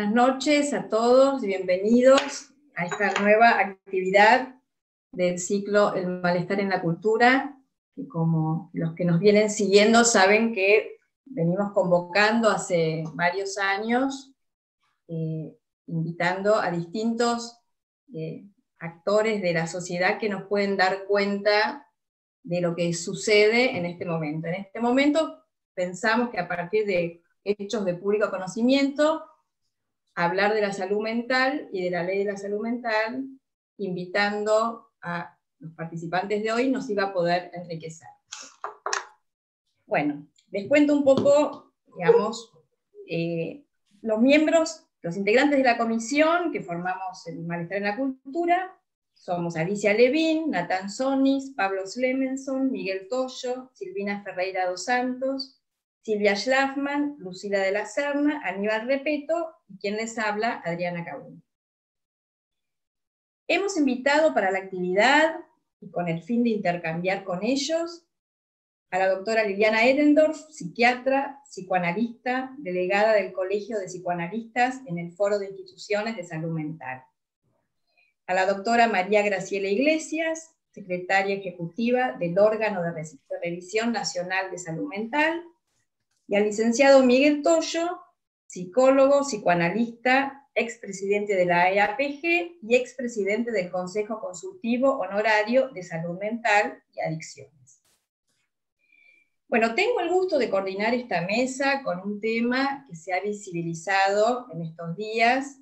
Buenas noches a todos y bienvenidos a esta nueva actividad del ciclo El malestar en la cultura, que como los que nos vienen siguiendo saben que venimos convocando hace varios años, invitando a distintos actores de la sociedad que nos pueden dar cuenta de lo que sucede en este momento. En este momento pensamos que a partir de hechos de público conocimiento, hablar de la salud mental y de la ley de la salud mental, invitando a los participantes de hoy, nos iba a poder enriquecer. Bueno, les cuento un poco, digamos, los miembros, los integrantes de la comisión que formamos el malestar en la cultura. Somos Alicia Levín, Natán Sonis, Pablo Slemenson, Miguel Toyo, Silvina Ferreira dos Santos, Silvia Schlafman, Lucila de la Serna, Aníbal Repeto, y quien les habla, Adriana Cabún. Hemos invitado para la actividad, y con el fin de intercambiar con ellos, a la doctora Liliana Ehrendorf, psiquiatra, psicoanalista, delegada del Colegio de Psicoanalistas en el Foro de Instituciones de Salud Mental. A la doctora María Graciela Iglesias, secretaria ejecutiva del órgano de Revisión Nacional de Salud Mental, y al licenciado Miguel Toyo, psicólogo, psicoanalista, expresidente de la EAPG y expresidente del Consejo Consultivo Honorario de Salud Mental y Adicciones. Bueno, tengo el gusto de coordinar esta mesa con un tema que se ha visibilizado en estos días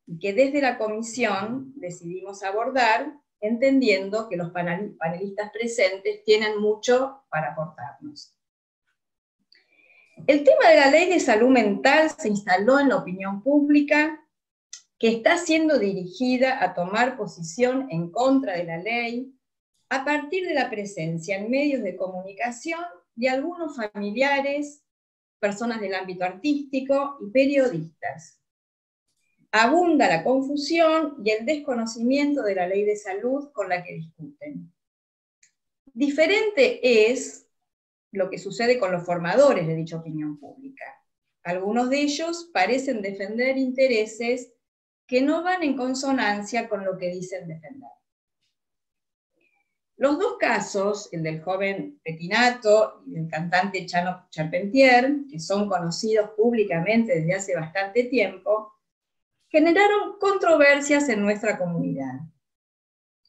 y que desde la comisión decidimos abordar, entendiendo que los panelistas presentes tienen mucho para aportarnos. El tema de la ley de salud mental se instaló en la opinión pública, que está siendo dirigida a tomar posición en contra de la ley a partir de la presencia en medios de comunicación de algunos familiares, personas del ámbito artístico y periodistas. Abunda la confusión y el desconocimiento de la ley de salud con la que discuten. Diferente es lo que sucede con los formadores de dicha opinión pública. Algunos de ellos parecen defender intereses que no van en consonancia con lo que dicen defender. Los dos casos, el del joven Pettinato y del cantante Chano Charpentier, que son conocidos públicamente desde hace bastante tiempo, generaron controversias en nuestra comunidad.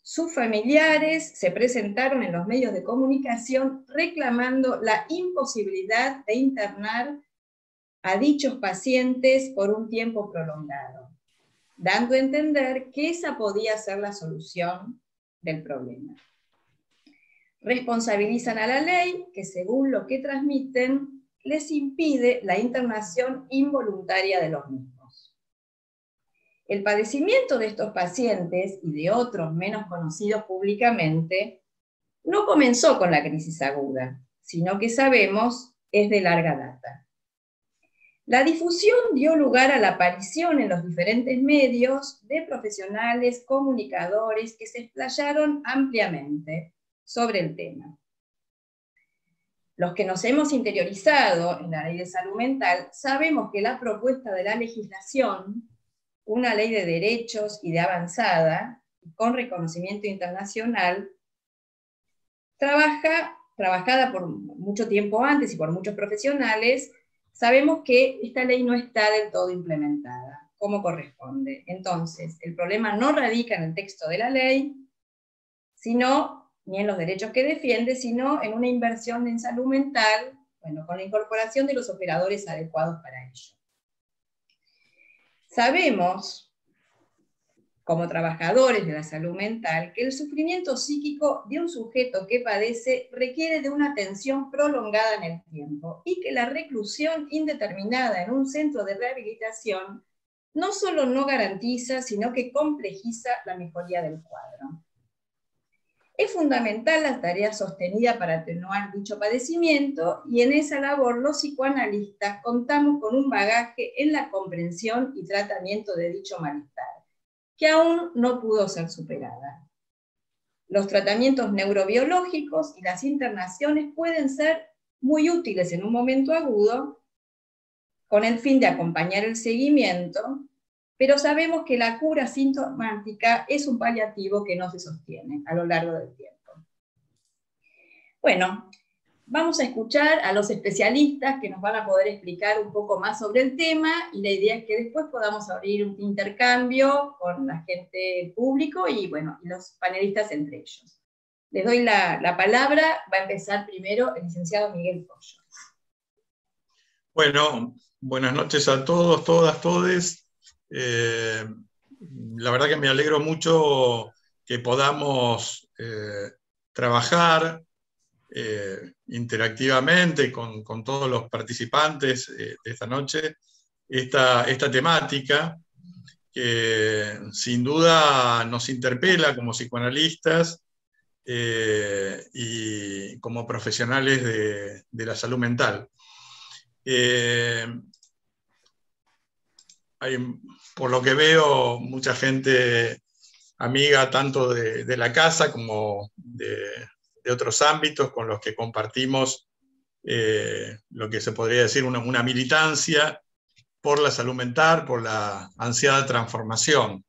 Sus familiares se presentaron en los medios de comunicación reclamando la imposibilidad de internar a dichos pacientes por un tiempo prolongado, dando a entender que esa podía ser la solución del problema. Responsabilizan a la ley, que según lo que transmiten, les impide la internación involuntaria de los mismos. El padecimiento de estos pacientes y de otros menos conocidos públicamente no comenzó con la crisis aguda, sino que sabemos es de larga data. La difusión dio lugar a la aparición en los diferentes medios de profesionales, comunicadores que se explayaron ampliamente sobre el tema. Los que nos hemos interiorizado en la ley de salud mental sabemos que la propuesta de la legislación, una ley de derechos y de avanzada, con reconocimiento internacional, trabajada por mucho tiempo antes y por muchos profesionales, sabemos que esta ley no está del todo implementada, como corresponde. Entonces, el problema no radica en el texto de la ley, ni en los derechos que defiende, sino en una inversión en salud mental, bueno, con la incorporación de los operadores adecuados para ello. Sabemos, como trabajadores de la salud mental, que el sufrimiento psíquico de un sujeto que padece requiere de una atención prolongada en el tiempo, y que la reclusión indeterminada en un centro de rehabilitación no solo no garantiza, sino que complejiza la mejoría del cuadro. Es fundamental la tarea sostenida para atenuar dicho padecimiento, y en esa labor los psicoanalistas contamos con un bagaje en la comprensión y tratamiento de dicho malestar, que aún no pudo ser superada. Los tratamientos neurobiológicos y las internaciones pueden ser muy útiles en un momento agudo, con el fin de acompañar el seguimiento, pero sabemos que la cura sintomática es un paliativo que no se sostiene a lo largo del tiempo. Bueno, vamos a escuchar a los especialistas que nos van a poder explicar un poco más sobre el tema, y la idea es que después podamos abrir un intercambio con la gente del público y, bueno, y los panelistas entre ellos. Les doy la palabra. Va a empezar primero el licenciado Miguel Pollo. Bueno, buenas noches a todos, todas, todes. La verdad que me alegro mucho que podamos trabajar interactivamente con todos los participantes de esta noche, esta temática que sin duda nos interpela como psicoanalistas y como profesionales de la salud mental. Hay, por lo que veo, mucha gente amiga tanto de la casa como de otros ámbitos con los que compartimos lo que se podría decir una militancia por la salud mental, por la ansiada transformación.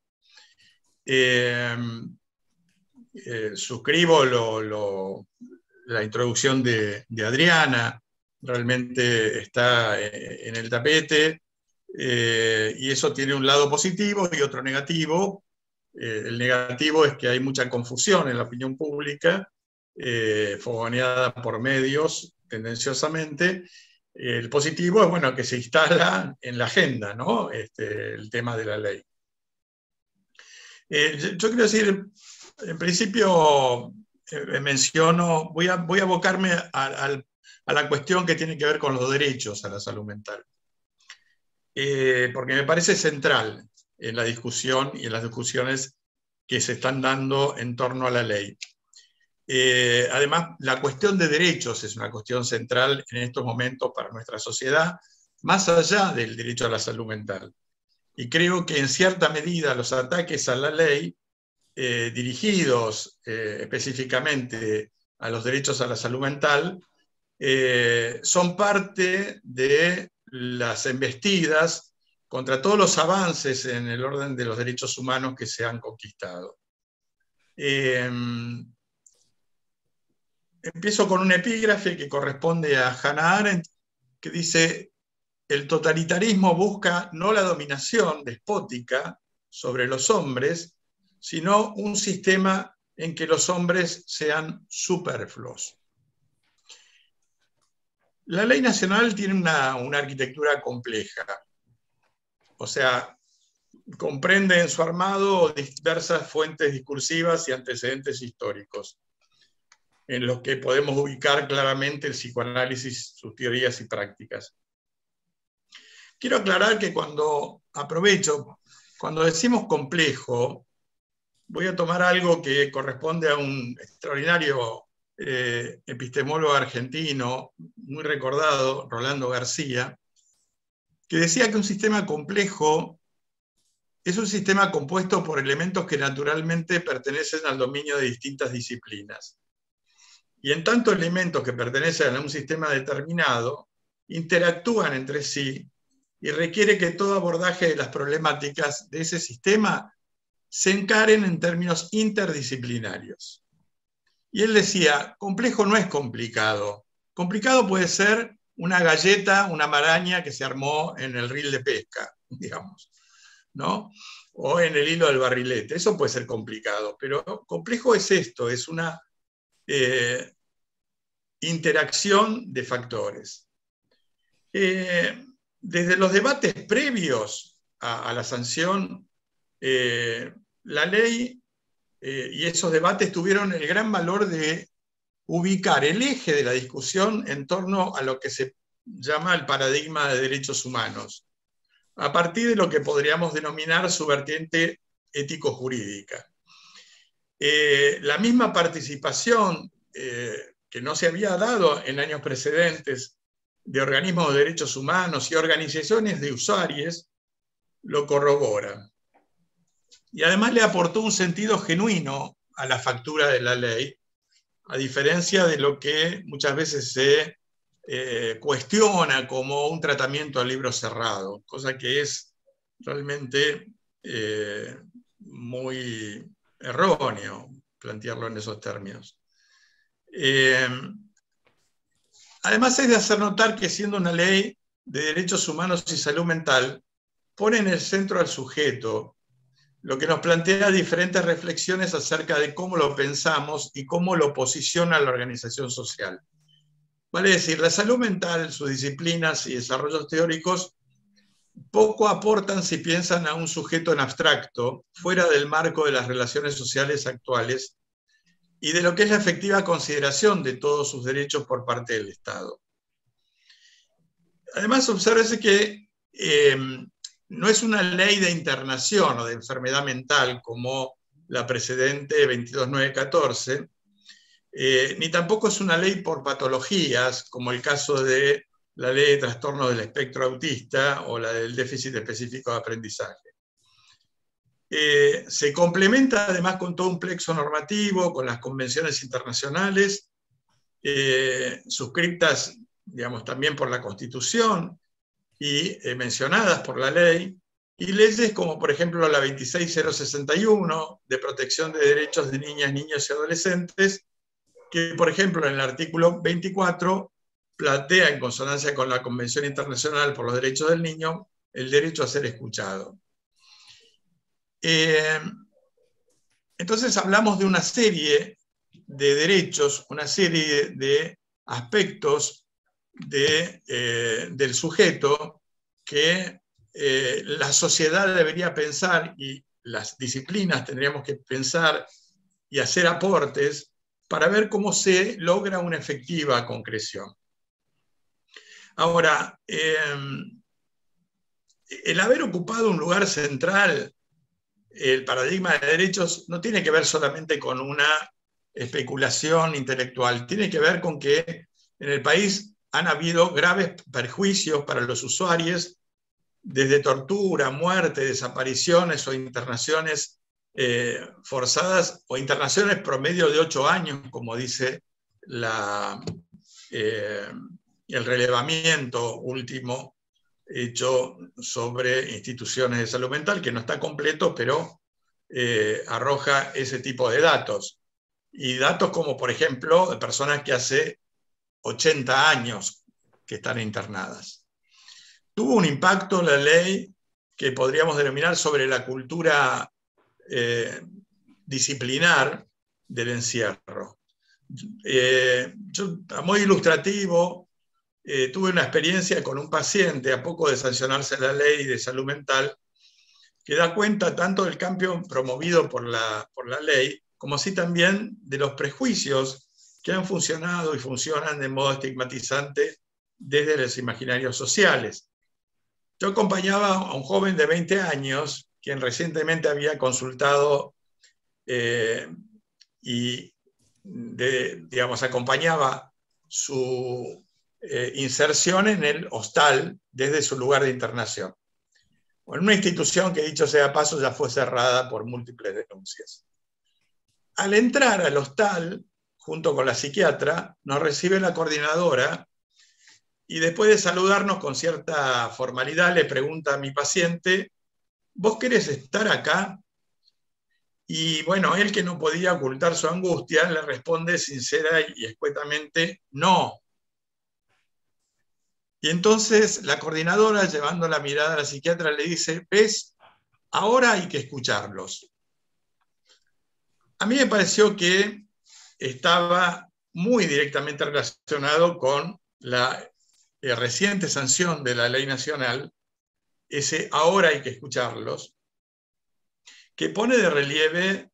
Suscribo la introducción de Adriana, realmente está en el tapete, y eso tiene un lado positivo y otro negativo. El negativo es que hay mucha confusión en la opinión pública, fogoneada por medios tendenciosamente. El positivo es, bueno, que se instala en la agenda, ¿no? El tema de la ley. Yo quiero decir, en principio menciono, voy a abocarme a la cuestión que tiene que ver con los derechos a la salud mental, porque me parece central en la discusión y en las discusiones que se están dando en torno a la ley. Además, la cuestión de derechos es una cuestión central en estos momentos para nuestra sociedad, más allá del derecho a la salud mental. Y creo que en cierta medida los ataques a la ley, dirigidos específicamente a los derechos a la salud mental, son parte de las embestidas contra todos los avances en el orden de los derechos humanos que se han conquistado. Empiezo con un epígrafe que corresponde a Hannah Arendt, que dice: el totalitarismo busca no la dominación despótica sobre los hombres, sino un sistema en que los hombres sean superfluos. La ley nacional tiene una arquitectura compleja, o sea, comprende en su armado diversas fuentes discursivas y antecedentes históricos, en los que podemos ubicar claramente el psicoanálisis, sus teorías y prácticas. Quiero aclarar que cuando decimos complejo, voy a tomar algo que corresponde a un extraordinario epistemólogo argentino, muy recordado, Rolando García, que decía que un sistema complejo es un sistema compuesto por elementos que naturalmente pertenecen al dominio de distintas disciplinas. Y en tanto elementos que pertenecen a un sistema determinado interactúan entre sí y requiere que todo abordaje de las problemáticas de ese sistema se encaren en términos interdisciplinarios. Y él decía, complejo no es complicado. Complicado puede ser una galleta, una maraña que se armó en el reel de pesca, digamos, ¿no? O en el hilo del barrilete. Eso puede ser complicado, pero complejo es esto, es una interacción de factores. Desde los debates previos a la sanción, la ley y esos debates tuvieron el gran valor de ubicar el eje de la discusión en torno a lo que se llama el paradigma de derechos humanos, a partir de lo que podríamos denominar su vertiente ético-jurídica. La misma participación que no se había dado en años precedentes de organismos de derechos humanos y organizaciones de usuarios lo corroboran. Y además le aportó un sentido genuino a la factura de la ley, a diferencia de lo que muchas veces se cuestiona como un tratamiento al libro cerrado, cosa que es realmente muy erróneo plantearlo en esos términos. Además es de hacer notar que siendo una ley de derechos humanos y salud mental, pone en el centro al sujeto, lo que nos plantea diferentes reflexiones acerca de cómo lo pensamos y cómo lo posiciona la organización social. Vale decir, la salud mental, sus disciplinas y desarrollos teóricos poco aportan si piensan a un sujeto en abstracto, fuera del marco de las relaciones sociales actuales y de lo que es la efectiva consideración de todos sus derechos por parte del Estado. Además, obsérvese que no es una ley de internación o de enfermedad mental como la precedente 22914, ni tampoco es una ley por patologías, como el caso de la ley de trastornos del espectro autista o la del déficit específico de aprendizaje. Se complementa además con todo un plexo normativo, con las convenciones internacionales, suscriptas, digamos, también por la Constitución y mencionadas por la ley, y leyes como por ejemplo la 26061 de protección de derechos de niñas, niños y adolescentes, que por ejemplo en el artículo 24 plantea en consonancia con la Convención Internacional por los Derechos del Niño el derecho a ser escuchado. Entonces hablamos de una serie de derechos, una serie de aspectos del sujeto que la sociedad debería pensar y las disciplinas tendríamos que pensar y hacer aportes para ver cómo se logra una efectiva concreción. Ahora, el haber ocupado un lugar central, el paradigma de derechos, no tiene que ver solamente con una especulación intelectual, tiene que ver con que en el país han habido graves perjuicios para los usuarios, desde tortura, muerte, desapariciones o internaciones forzadas, o internaciones promedio de 8 años, como dice el relevamiento último hecho sobre instituciones de salud mental, que no está completo, pero arroja ese tipo de datos. Y datos como, por ejemplo, de personas que hace 80 años que están internadas. Tuvo un impacto la ley que podríamos denominar sobre la cultura disciplinar del encierro. Yo, a modo ilustrativo, tuve una experiencia con un paciente a poco de sancionarse la ley de salud mental, que da cuenta tanto del cambio promovido por la ley, como así también de los prejuicios que han funcionado y funcionan de modo estigmatizante desde los imaginarios sociales. Yo acompañaba a un joven de 20 años, quien recientemente había consultado y digamos, acompañaba su inserción en el hostal desde su lugar de internación. En una institución que, dicho sea de paso, ya fue cerrada por múltiples denuncias. Al entrar al hostal, junto con la psiquiatra, nos recibe la coordinadora y después de saludarnos con cierta formalidad le pregunta a mi paciente: ¿vos querés estar acá? Y bueno, él, que no podía ocultar su angustia, le responde sincera y escuetamente: no. Y entonces la coordinadora, llevando la mirada a la psiquiatra, le dice: ¿ves? Ahora hay que escucharlos. A mí me pareció que estaba muy directamente relacionado con la reciente sanción de la ley nacional, ese ahora hay que escucharlos, que pone de relieve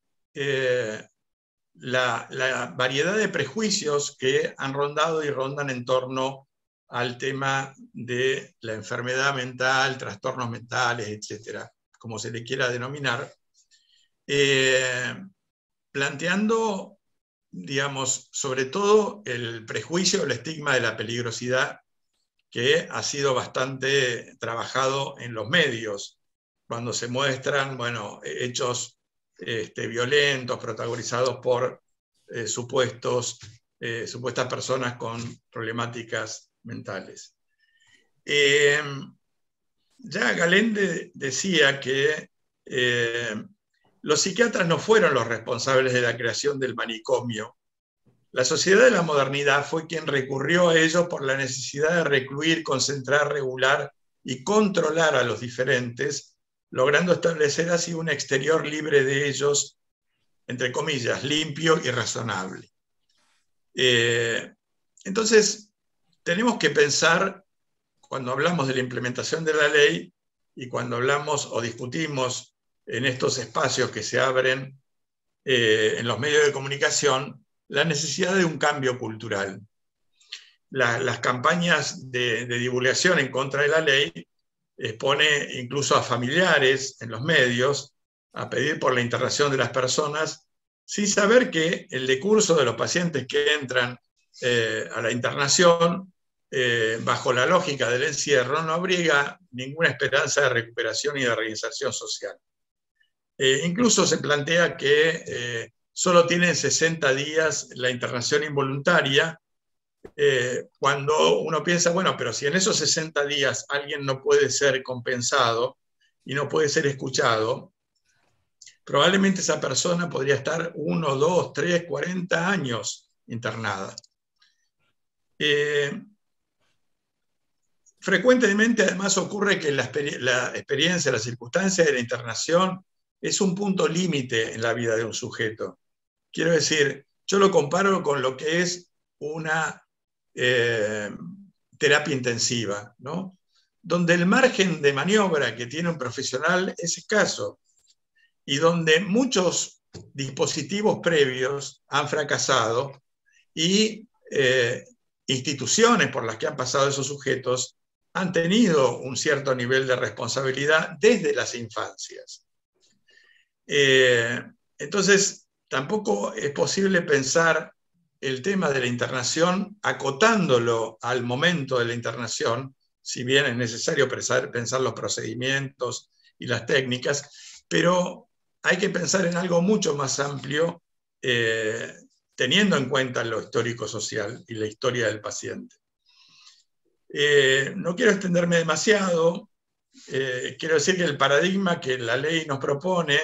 la variedad de prejuicios que han rondado y rondan en torno al tema de la enfermedad mental, trastornos mentales, etcétera, como se le quiera denominar, planteando, digamos, sobre todo el prejuicio, el estigma de la peligrosidad, que ha sido bastante trabajado en los medios, cuando se muestran, bueno, hechos violentos protagonizados por supuestas personas con problemáticas mentales. Ya Galende decía que los psiquiatras no fueron los responsables de la creación del manicomio. La sociedad de la modernidad fue quien recurrió a ellos por la necesidad de recluir, concentrar, regular y controlar a los diferentes, logrando establecer así un exterior libre de ellos, entre comillas, limpio y razonable. Entonces, tenemos que pensar, cuando hablamos de la implementación de la ley y cuando hablamos o discutimos en estos espacios que se abren en los medios de comunicación, la necesidad de un cambio cultural. Las campañas de divulgación en contra de la ley expone incluso a familiares en los medios a pedir por la internación de las personas sin saber que el decurso de los pacientes que entran a la internación bajo la lógica del encierro no abriga ninguna esperanza de recuperación y de reinserción social. Incluso se plantea que solo tienen 60 días la internación involuntaria, cuando uno piensa, bueno, pero si en esos 60 días alguien no puede ser compensado y no puede ser escuchado, probablemente esa persona podría estar 1, 2, 3, 40 años internada. Frecuentemente además ocurre que la experiencia, la circunstancia de la internación es un punto límite en la vida de un sujeto. Quiero decir, yo lo comparo con lo que es una terapia intensiva, ¿no? Donde el margen de maniobra que tiene un profesional es escaso y donde muchos dispositivos previos han fracasado y instituciones por las que han pasado esos sujetos han tenido un cierto nivel de responsabilidad desde las infancias. Entonces, tampoco es posible pensar el tema de la internación acotándolo al momento de la internación, si bien es necesario pensar los procedimientos y las técnicas, pero hay que pensar en algo mucho más amplio, teniendo en cuenta lo histórico-social y la historia del paciente. No quiero extenderme demasiado, quiero decir que el paradigma que la ley nos propone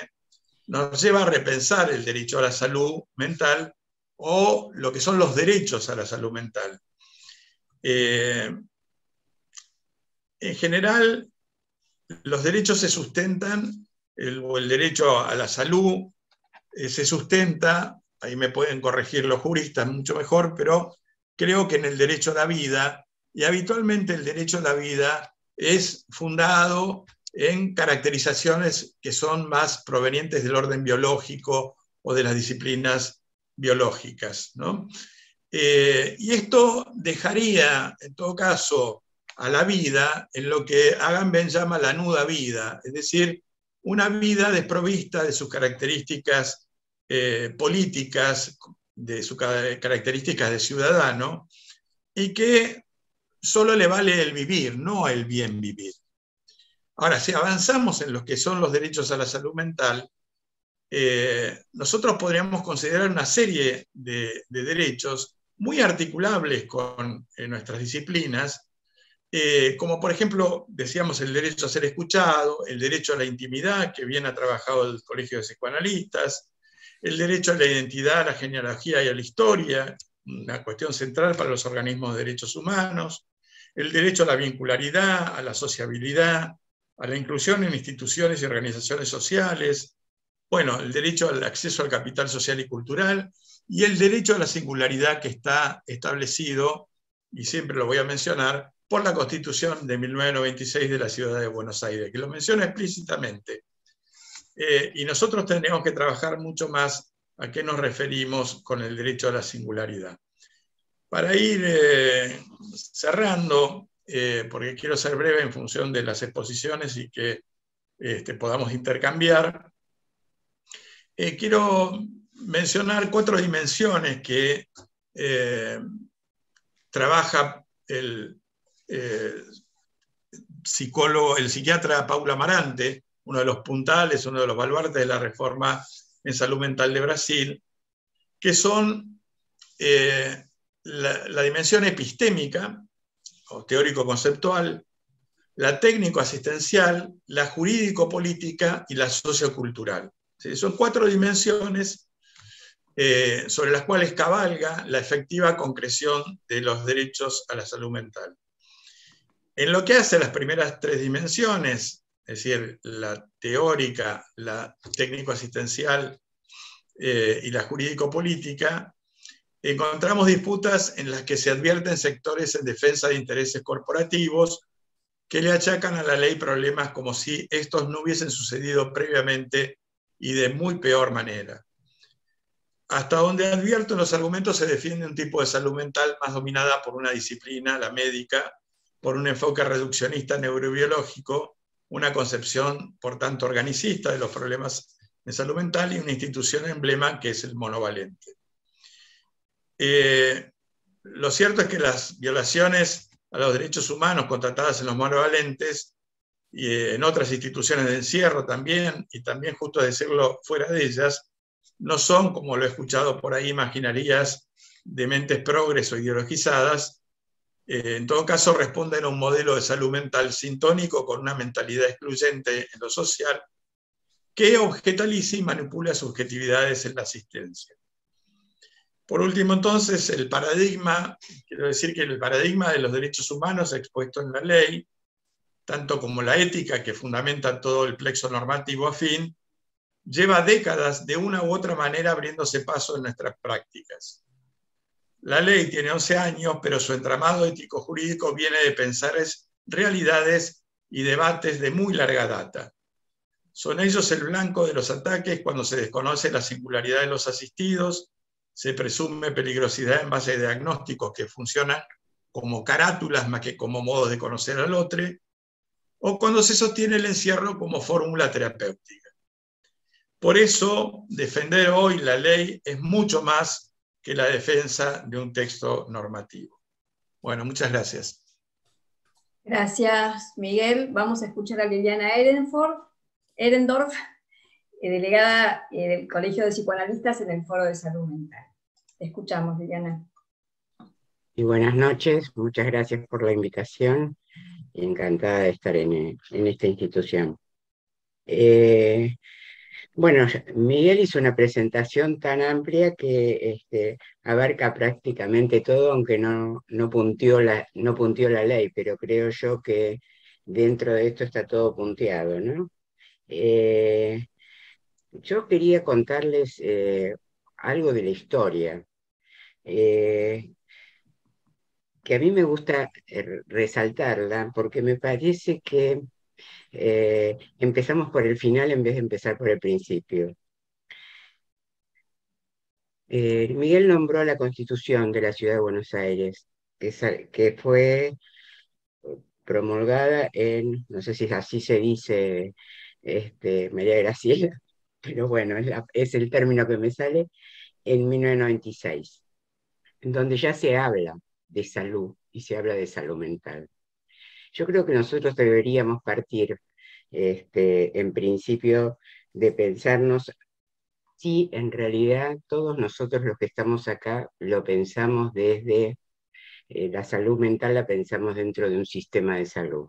nos lleva a repensar el derecho a la salud mental o lo que son los derechos a la salud mental. En general, los derechos se sustentan, el derecho a la salud se sustenta, ahí me pueden corregir los juristas mucho mejor, pero creo que en el derecho a la vida, y habitualmente el derecho a la vida es fundado en caracterizaciones que son más provenientes del orden biológico o de las disciplinas biológicas, ¿no? Y esto dejaría, en todo caso, a la vida en lo que Agamben llama la nuda vida, es decir, una vida desprovista de sus características políticas, de sus características de ciudadano, y que solo le vale el vivir, no el bien vivir. Ahora, si avanzamos en lo que son los derechos a la salud mental, nosotros podríamos considerar una serie de derechos muy articulables con nuestras disciplinas, como por ejemplo, decíamos, el derecho a ser escuchado, el derecho a la intimidad, que bien ha trabajado el Colegio de Psicoanalistas, el derecho a la identidad, a la genealogía y a la historia, una cuestión central para los organismos de derechos humanos, el derecho a la vincularidad, a la sociabilidad, a la inclusión en instituciones y organizaciones sociales, bueno, el derecho al acceso al capital social y cultural, y el derecho a la singularidad que está establecido, y siempre lo voy a mencionar, por la Constitución de 1996 de la Ciudad de Buenos Aires, que lo menciona explícitamente. Y nosotros tenemos que trabajar mucho más a qué nos referimos con el derecho a la singularidad. Para ir cerrando, porque quiero ser breve en función de las exposiciones y que podamos intercambiar, quiero mencionar 4 dimensiones que trabaja el psiquiatra Paulo Amarante, uno de los puntales, uno de los baluartes de la reforma en salud mental de Brasil, que son la dimensión epistémica, o teórico-conceptual, la técnico-asistencial, la jurídico-política y la sociocultural. ¿Sí? Son 4 dimensiones sobre las cuales cabalga la efectiva concreción de los derechos a la salud mental. En lo que hace a las primeras 3 dimensiones, es decir, la teórica, la técnico-asistencial y la jurídico-política, encontramos disputas en las que se advierten sectores en defensa de intereses corporativos que le achacan a la ley problemas como si estos no hubiesen sucedido previamente y de muy peor manera. Hasta donde advierto en los argumentos se defiende un tipo de salud mental más dominada por una disciplina, la médica, por un enfoque reduccionista neurobiológico, una concepción, por tanto, organicista de los problemas de salud mental y una institución emblema que es el monovalente. Lo cierto es que las violaciones a los derechos humanos contratadas en los monovalentes y en otras instituciones de encierro también, y también, justo decirlo, fuera de ellas, no son, como lo he escuchado por ahí, imaginarías de mentes progres o ideologizadas. En todo caso, responden a un modelo de salud mental sintónico con una mentalidad excluyente en lo social que objetaliza y manipula subjetividades en la asistencia. Por último, entonces, el paradigma, quiero decir que el paradigma de los derechos humanos expuesto en la ley, tanto como la ética que fundamenta todo el plexo normativo afín, lleva décadas de una u otra manera abriéndose paso en nuestras prácticas. La ley tiene 11 años, pero su entramado ético-jurídico viene de pensar realidades y debates de muy larga data. Son ellos el blanco de los ataques cuando se desconoce la singularidad de los asistidos, se presume peligrosidad en base a diagnósticos que funcionan como carátulas más que como modos de conocer al otro, o cuando se sostiene el encierro como fórmula terapéutica. Por eso, defender hoy la ley es mucho más que la defensa de un texto normativo. Bueno, muchas gracias. Gracias, Miguel. Vamos a escuchar a Liliana Ehrendorf, delegada del Colegio de Psicoanalistas en el Foro de Salud Mental. Te escuchamos, Liliana. Y buenas noches, muchas gracias por la invitación y encantada de estar en esta institución. Bueno, Miguel hizo una presentación tan amplia que abarca prácticamente todo, aunque no punteó la ley, pero creo yo que dentro de esto está todo punteado, ¿no? Yo quería contarles algo de la historia, que a mí me gusta resaltarla, porque me parece que empezamos por el final en vez de empezar por el principio. Miguel nombró la Constitución de la Ciudad de Buenos Aires, que fue promulgada en, no sé si así se dice, María Graciela, pero bueno, es el término que me sale, en 1996, en donde ya se habla de salud y se habla de salud mental. Yo creo que nosotros deberíamos partir, en principio, de pensarnos si en realidad todos nosotros los que estamos acá lo pensamos desde la salud mental, la pensamos dentro de un sistema de salud.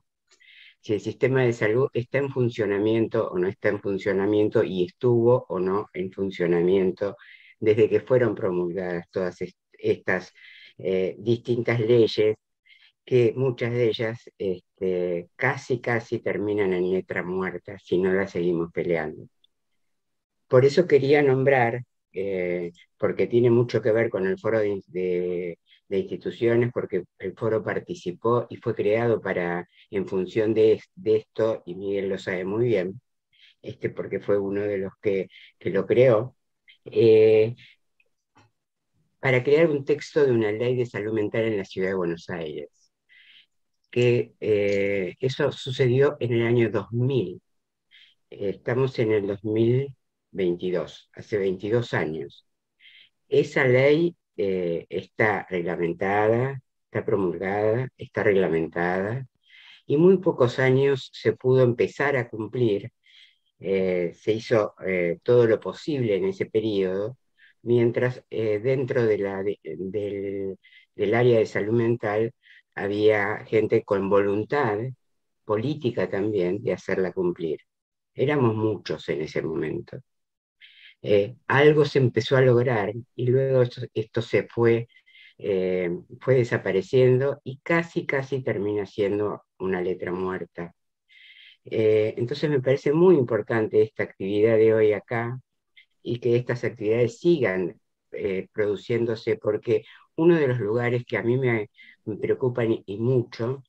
Si el sistema de salud está en funcionamiento o no está en funcionamiento y estuvo o no en funcionamiento desde que fueron promulgadas todas estas distintas leyes, que muchas de ellas casi terminan en letra muerta si no las seguimos peleando. Por eso quería nombrar, porque tiene mucho que ver con el foro de instituciones, porque el foro participó y fue creado en función de esto, y Miguel lo sabe muy bien, porque fue uno de los que lo creó, para crear un texto de una ley de salud mental en la ciudad de Buenos Aires. Que eso sucedió en el año 2000. Estamos en el 2022, hace 22 años. Esa ley está reglamentada, está promulgada, está reglamentada, y muy pocos años se pudo empezar a cumplir. Se hizo todo lo posible en ese periodo, mientras dentro del área de salud mental había gente con voluntad política también de hacerla cumplir. Éramos muchos en ese momento. Algo se empezó a lograr y luego esto se fue desapareciendo y casi termina siendo una letra muerta. Entonces me parece muy importante esta actividad de hoy acá y que estas actividades sigan produciéndose, porque uno de los lugares que a mí me preocupan y mucho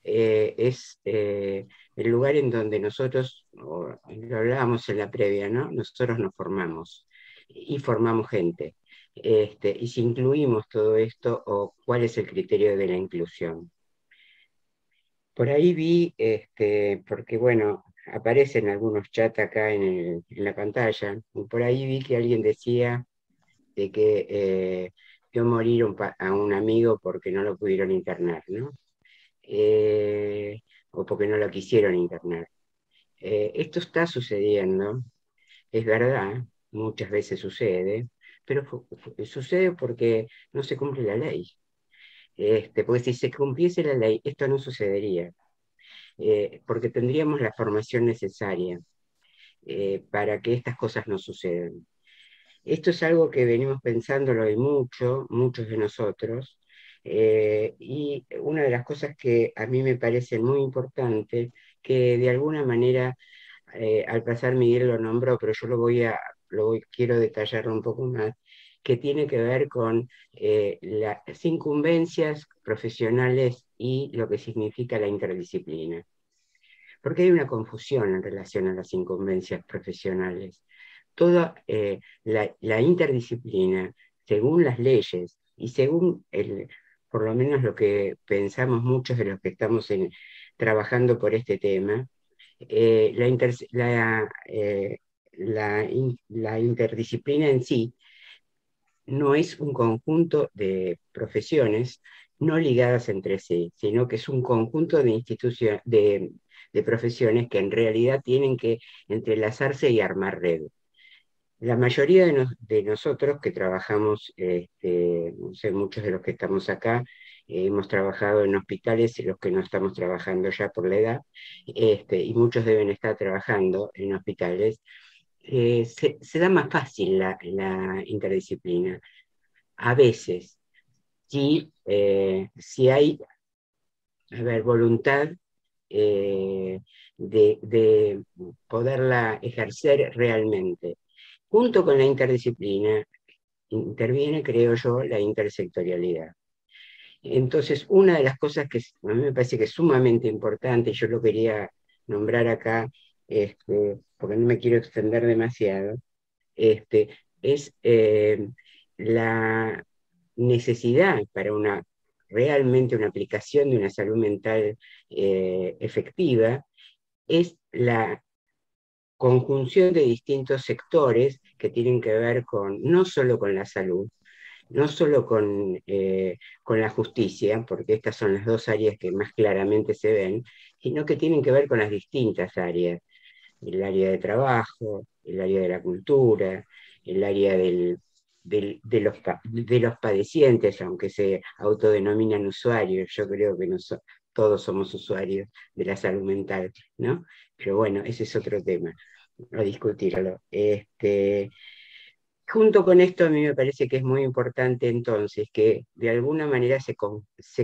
es el lugar en donde nosotros, lo hablábamos en la previa, ¿no? Nosotros nos formamos y formamos gente. Y si incluimos todo esto, o cuál es el criterio de la inclusión. Por ahí vi, porque bueno, aparecen algunos chats acá en la pantalla, y por ahí vi que alguien decía de que vio morir a un amigo porque no lo pudieron internar, ¿no? O porque no lo quisieron internar. Esto está sucediendo, es verdad, muchas veces sucede, pero sucede porque no se cumple la ley. Porque si se cumpliese la ley, esto no sucedería. Porque tendríamos la formación necesaria para que estas cosas no sucedan. Esto es algo que venimos pensándolo de muchos de nosotros, y una de las cosas que a mí me parece muy importante, que de alguna manera al pasar Miguel lo nombró, pero yo quiero detallarlo un poco más, que tiene que ver con las incumbencias profesionales y lo que significa la interdisciplina. Porque hay una confusión en relación a las incumbencias profesionales. Toda la interdisciplina, según las leyes y según por lo menos lo que pensamos muchos de los que estamos trabajando por este tema, la interdisciplina en sí no es un conjunto de profesiones no ligadas entre sí, sino que es un conjunto de profesiones que en realidad tienen que entrelazarse y armar red. La mayoría de nosotros que trabajamos, no sé, muchos de los que estamos acá, hemos trabajado en hospitales, y los que no estamos trabajando ya por la edad, y muchos deben estar trabajando en hospitales, se da más fácil la interdisciplina. A veces, si hay, a ver, voluntad de poderla ejercer realmente. Junto con la interdisciplina, interviene, creo yo, la intersectorialidad. Entonces, una de las cosas que a mí me parece que es sumamente importante, yo lo quería nombrar acá, porque no me quiero extender demasiado, es la necesidad para realmente una aplicación de una salud mental efectiva, es la conjunción de distintos sectores que tienen que ver no solo con la salud, no solo con la justicia, porque estas son las dos áreas que más claramente se ven, sino que tienen que ver con las distintas áreas: el área de trabajo, el área de la cultura, el área de los padecientes, aunque se autodenominan usuarios. Yo creo que todos somos usuarios de la salud mental, ¿no? Pero bueno, ese es otro tema a discutirlo. Junto con esto, a mí me parece que es muy importante entonces que de alguna manera se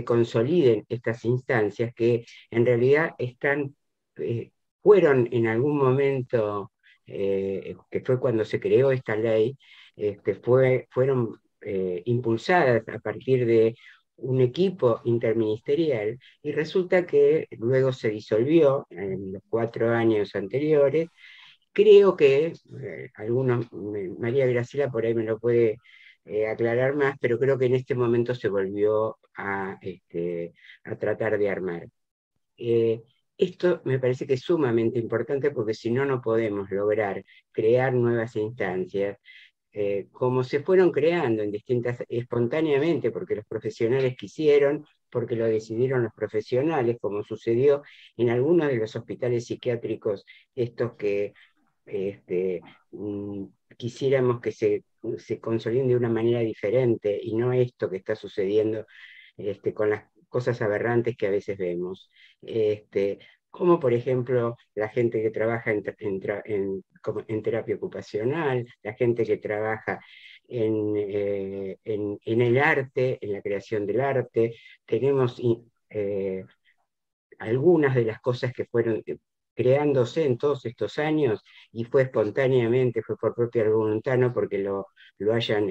consoliden estas instancias que en realidad eh, fueron en algún momento, que fue cuando se creó esta ley, fueron impulsadas a partir de un equipo interministerial, y resulta que luego se disolvió en los 4 años anteriores. Creo que María Graciela por ahí me lo puede aclarar más, pero creo que en este momento se volvió a tratar de armar. Esto me parece que es sumamente importante, porque si no, no podemos lograr crear nuevas instancias como se fueron creando espontáneamente, porque los profesionales quisieron, porque lo decidieron los profesionales, como sucedió en algunos de los hospitales psiquiátricos, estos que este, mm, quisiéramos que se consoliden de una manera diferente, y no esto que está sucediendo con cosas aberrantes que a veces vemos. Como por ejemplo la gente que trabaja en terapia ocupacional, la gente que trabaja en el arte, en la creación del arte. Tenemos algunas de las cosas que fueron creándose en todos estos años, y fue espontáneamente, fue por propia voluntad, no porque lo hayan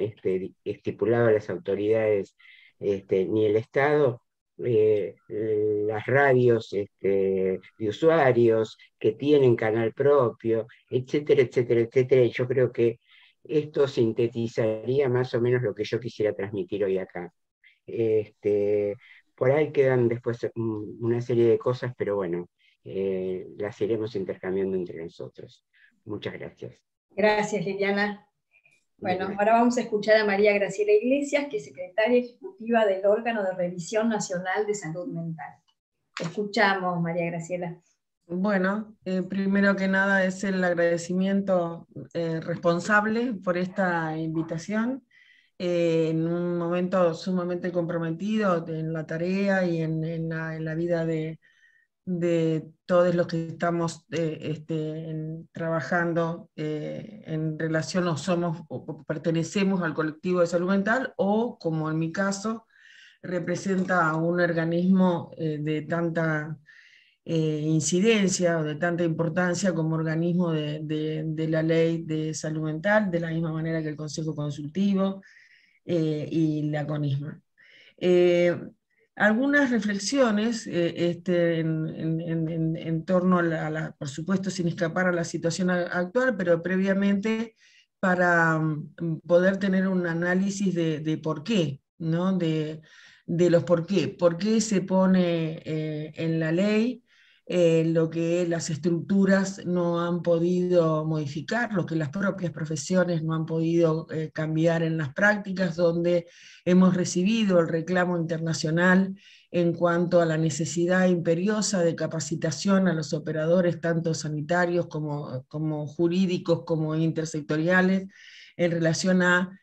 estipulado las autoridades ni el Estado. Las radios de usuarios que tienen canal propio, etcétera, etcétera, etcétera. Y yo creo que esto sintetizaría más o menos lo que yo quisiera transmitir hoy acá. Por ahí quedan después una serie de cosas, pero bueno, las iremos intercambiando entre nosotros. Muchas gracias. Gracias, Liliana. Bueno, ahora vamos a escuchar a María Graciela Iglesias, que es secretaria ejecutiva del órgano de Revisión Nacional de Salud Mental. Escuchamos, María Graciela. Bueno, primero que nada es el agradecimiento responsable por esta invitación. En un momento sumamente comprometido en la tarea y en la vida de todos los que estamos trabajando en relación o pertenecemos al colectivo de salud mental, o como en mi caso, representa a un organismo de tanta incidencia o de tanta importancia como organismo de la ley de salud mental, de la misma manera que el Consejo Consultivo y la CONISMA. Algunas reflexiones en torno por supuesto sin escapar a la situación actual, pero previamente para poder tener un análisis de por qué, ¿no? de los por qué se pone en la ley lo que las estructuras no han podido modificar, lo que las propias profesiones no han podido cambiar en las prácticas, donde hemos recibido el reclamo internacional en cuanto a la necesidad imperiosa de capacitación a los operadores, tanto sanitarios como jurídicos, como intersectoriales, en relación a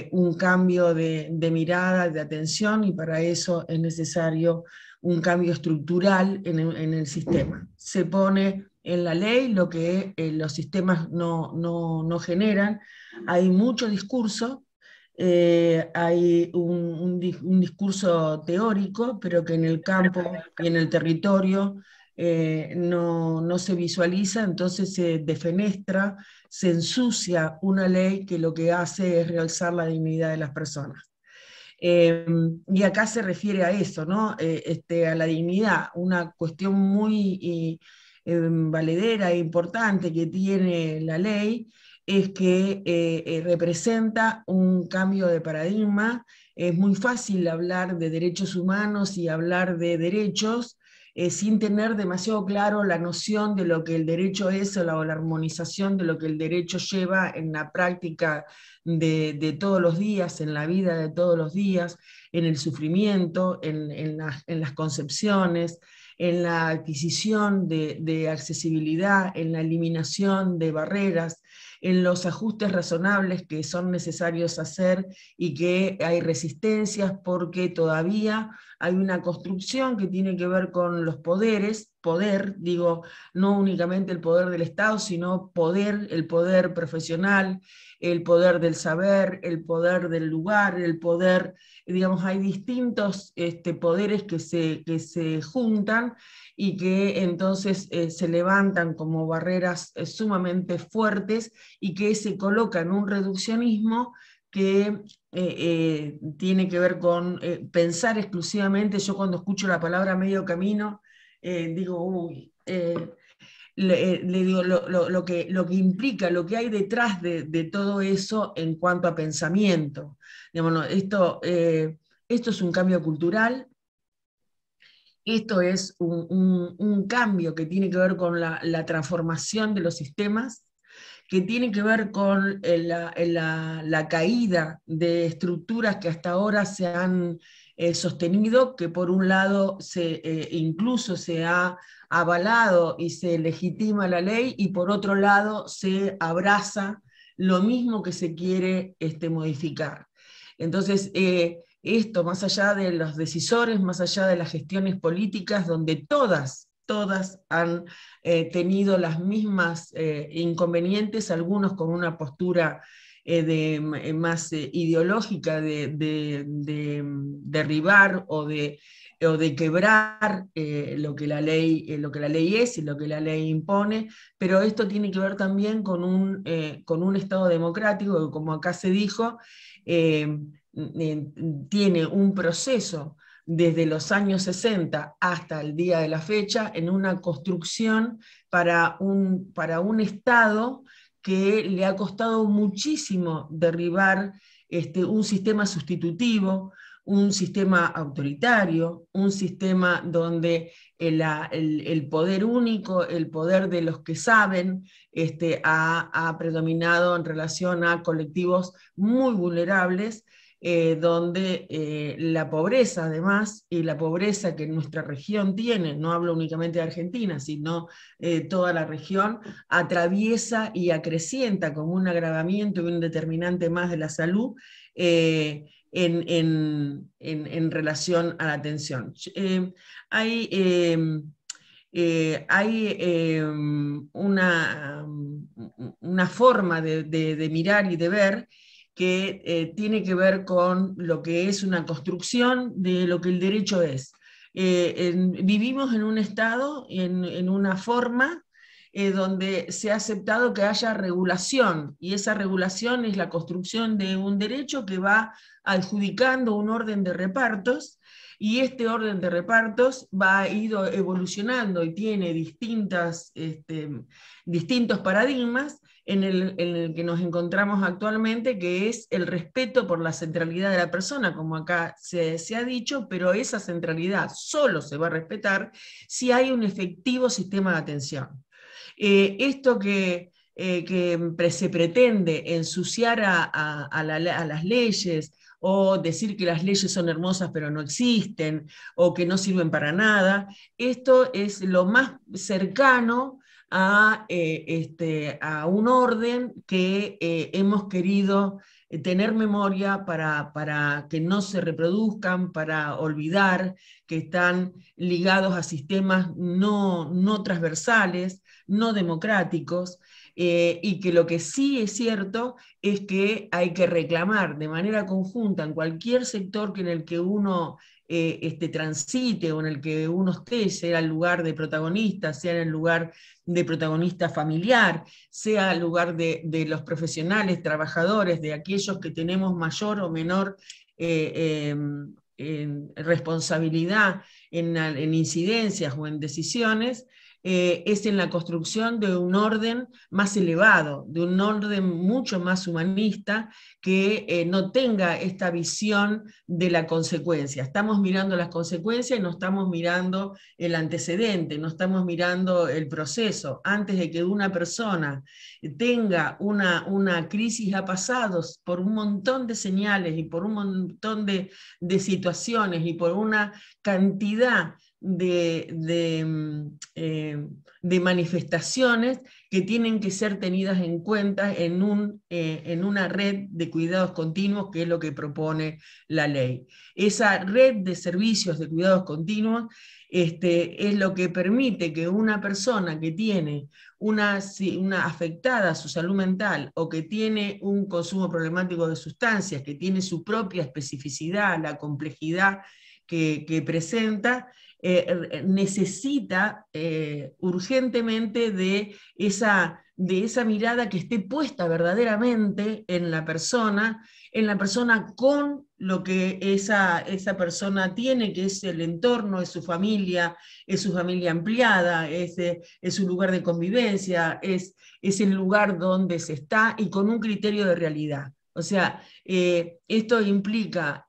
un cambio de mirada, de atención, y para eso es necesario un cambio estructural en el sistema. Se pone en la ley lo que los sistemas no generan. Hay mucho discurso, hay un discurso teórico, pero que en el campo y en el territorio no se visualiza, entonces se defenestra, se ensucia una ley que lo que hace es realzar la dignidad de las personas. Y acá se refiere a eso, ¿no? A la dignidad, una cuestión muy valedera e importante que tiene la ley, es que representa un cambio de paradigma. Es muy fácil hablar de derechos humanos y hablar de derechos sin tener demasiado claro la noción de lo que el derecho es, o la armonización de lo que el derecho lleva en la práctica de todos los días, en la vida de todos los días, en el sufrimiento, en las concepciones, en la adquisición de accesibilidad, en la eliminación de barreras, en los ajustes razonables que son necesarios hacer, y que hay resistencias porque todavía hay una construcción que tiene que ver con los poderes, digo, no únicamente el poder del Estado, sino el poder profesional, el poder del saber, el poder del lugar, el poder, digamos, hay distintos poderes que se juntan y que entonces se levantan como barreras sumamente fuertes, y que se coloca en un reduccionismo que tiene que ver con pensar exclusivamente. Yo cuando escucho la palabra medio camino, digo, uy, le digo lo que implica, lo que hay detrás de todo eso en cuanto a pensamiento. Digamos, esto es un cambio cultural. Esto es un cambio que tiene que ver con la transformación de los sistemas, que tiene que ver con la caída de estructuras que hasta ahora se han sostenido, que por un lado incluso se ha avalado y se legitima la ley, y por otro lado se abraza lo mismo que se quiere modificar. Entonces, esto, más allá de los decisores, más allá de las gestiones políticas, donde todas han tenido las mismas inconvenientes, algunos con una postura más ideológica de derribar o de quebrar lo que la ley es y lo que la ley impone, pero esto tiene que ver también con un Estado democrático que, como acá se dijo, tiene un proceso desde los años 60 hasta el día de la fecha en una construcción para un Estado que le ha costado muchísimo derribar un sistema sustitutivo, un sistema autoritario, un sistema donde el poder único, el poder de los que saben, ha predominado en relación a colectivos muy vulnerables, donde la pobreza además, y la pobreza que nuestra región tiene, no hablo únicamente de Argentina, sino toda la región, atraviesa y acrecienta como un agravamiento y un determinante más de la salud, en relación a la atención. Hay una forma de mirar y de ver que tiene que ver con lo que es una construcción de lo que el derecho es. Vivimos en un Estado, en una forma donde se ha aceptado que haya regulación, y esa regulación es la construcción de un derecho que va adjudicando un orden de repartos, y este orden de repartos ha ido evolucionando y tiene distintos paradigmas en el que nos encontramos actualmente, que es el respeto por la centralidad de la persona, como acá se ha dicho, pero esa centralidad solo se va a respetar si hay un efectivo sistema de atención. Esto que se pretende ensuciar a las leyes, o decir que las leyes son hermosas pero no existen, o que no sirven para nada, esto es lo más cercano a un orden que hemos querido tener memoria para que no se reproduzcan, para olvidar, que están ligados a sistemas no transversales, no democráticos, y que lo que sí es cierto es que hay que reclamar de manera conjunta en cualquier sector en el que uno transite o en el que uno esté, sea el lugar de protagonista, sea en el lugar de protagonista familiar, sea el lugar de los profesionales, trabajadores, de aquellos que tenemos mayor o menor responsabilidad en incidencias o en decisiones, es en la construcción de un orden más elevado, de un orden mucho más humanista, que no tenga esta visión de la consecuencia. Estamos mirando las consecuencias y no estamos mirando el antecedente, no estamos mirando el proceso. Antes de que una persona tenga una crisis, ha pasado por un montón de señales y por un montón de situaciones y por una cantidad de manifestaciones que tienen que ser tenidas en cuenta en una red de cuidados continuos, que es lo que propone la ley. Esa red de servicios de cuidados continuos es lo que permite que una persona que tiene una afectada a su salud mental, o que tiene un consumo problemático de sustancias, que tiene su propia especificidad, la complejidad que presenta, necesita urgentemente de esa mirada que esté puesta verdaderamente en la persona con lo que esa persona tiene, que es el entorno, es su familia ampliada, es su lugar de convivencia, es el lugar donde se está, y con un criterio de realidad. O sea, esto implica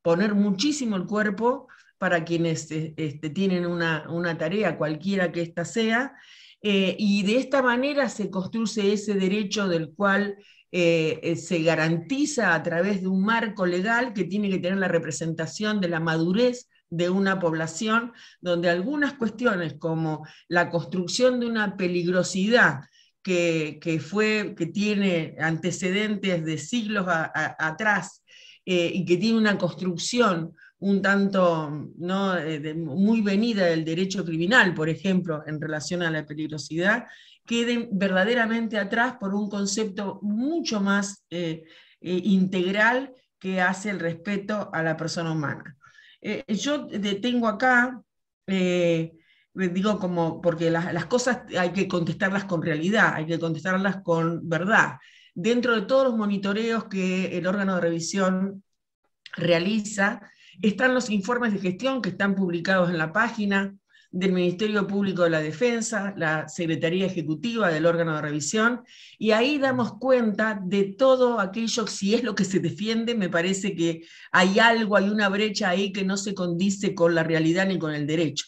poner muchísimo el cuerpo para quienes tienen una tarea, cualquiera que ésta sea, y de esta manera se construye ese derecho del cual se garantiza a través de un marco legal que tiene que tener la representación de la madurez de una población, donde algunas cuestiones como la construcción de una peligrosidad que tiene antecedentes de siglos atrás, y que tiene una construcción un tanto, ¿no?, muy venida del derecho criminal, por ejemplo, en relación a la peligrosidad, queden verdaderamente atrás por un concepto mucho más integral que hace el respeto a la persona humana. Yo tengo acá, digo, como, porque las cosas hay que contestarlas con realidad, hay que contestarlas con verdad. Dentro de todos los monitoreos que el órgano de revisión realiza, están los informes de gestión que están publicados en la página del Ministerio Público de la Defensa, la Secretaría Ejecutiva del órgano de revisión, y ahí damos cuenta de todo aquello. Si es lo que se defiende, me parece que hay algo, hay una brecha ahí que no se condice con la realidad ni con el derecho,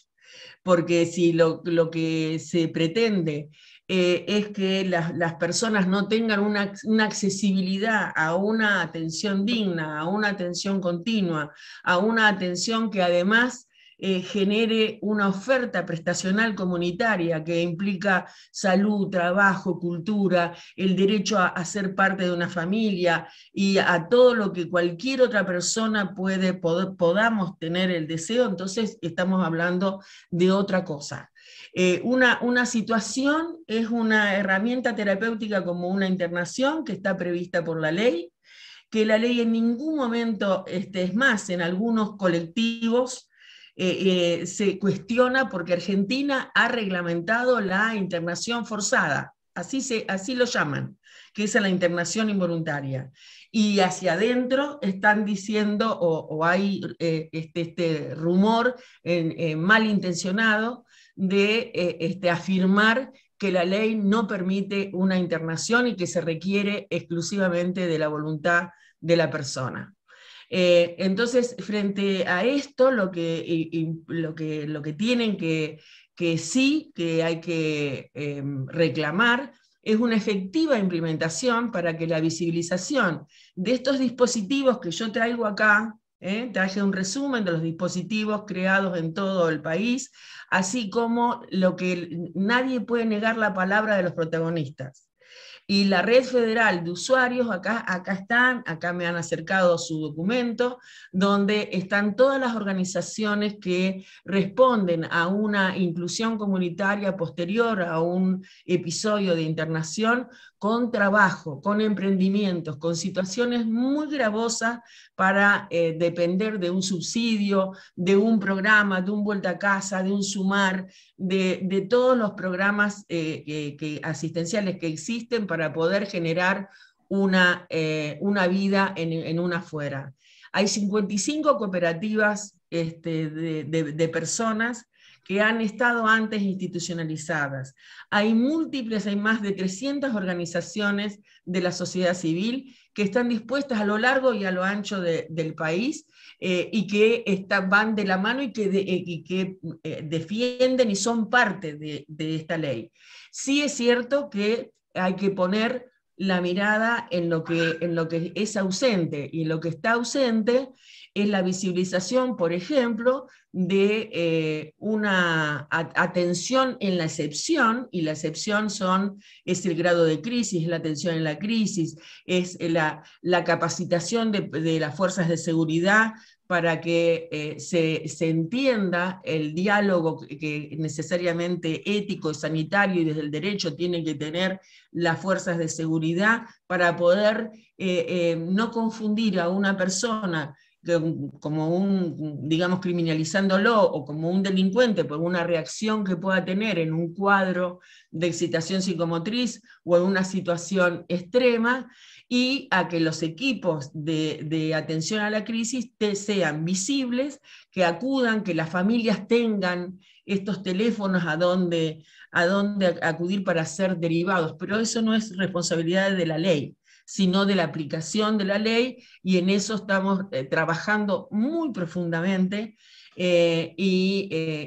porque si lo que se pretende es que las personas no tengan una accesibilidad a una atención digna, a una atención continua, a una atención que además genere una oferta prestacional comunitaria que implica salud, trabajo, cultura, el derecho a ser parte de una familia y a todo lo que cualquier otra persona podamos tener el deseo, entonces estamos hablando de otra cosa. Una situación es una herramienta terapéutica como una internación que está prevista por la ley, que la ley en ningún momento, es más, en algunos colectivos se cuestiona porque Argentina ha reglamentado la internación forzada, así lo llaman, que es la internación involuntaria. Y hacia adentro están diciendo, o hay este rumor malintencionado, de afirmar que la ley no permite una internación y que se requiere exclusivamente de la voluntad de la persona. Entonces, frente a esto, lo que tienen que hay que reclamar es una efectiva implementación para que la visibilización de estos dispositivos que yo traigo acá, traje un resumen de los dispositivos creados en todo el país, así como lo que nadie puede negar la palabra de los protagonistas. Y la Red Federal de Usuarios, acá me han acercado su documento, donde están todas las organizaciones que responden a una inclusión comunitaria posterior a un episodio de internación, con trabajo, con emprendimientos, con situaciones muy gravosas para depender de un subsidio, de un programa, de un vuelta a casa, de un sumar, de todos los programas asistenciales que existen para poder generar una vida en una afuera. Hay 55 cooperativas de personas que han estado antes institucionalizadas. Hay más de 300 organizaciones de la sociedad civil que están dispuestas a lo largo y a lo ancho del país y que van de la mano y que defienden y son parte de esta ley. Sí es cierto que hay que poner la mirada en lo que es ausente, y lo que está ausente es la visibilización, por ejemplo, de una atención en la excepción, y la excepción es el grado de crisis, es la atención en la crisis, es la capacitación de las fuerzas de seguridad para que se entienda el diálogo que necesariamente ético, sanitario y desde el derecho tienen que tener las fuerzas de seguridad para poder no confundir a una persona como digamos, criminalizándolo o como un delincuente por una reacción que pueda tener en un cuadro de excitación psicomotriz o en una situación extrema, y a que los equipos de atención a la crisis sean visibles, que acudan, que las familias tengan estos teléfonos a donde acudir para ser derivados, pero eso no es responsabilidad de la ley, sino de la aplicación de la ley, y en eso estamos trabajando muy profundamente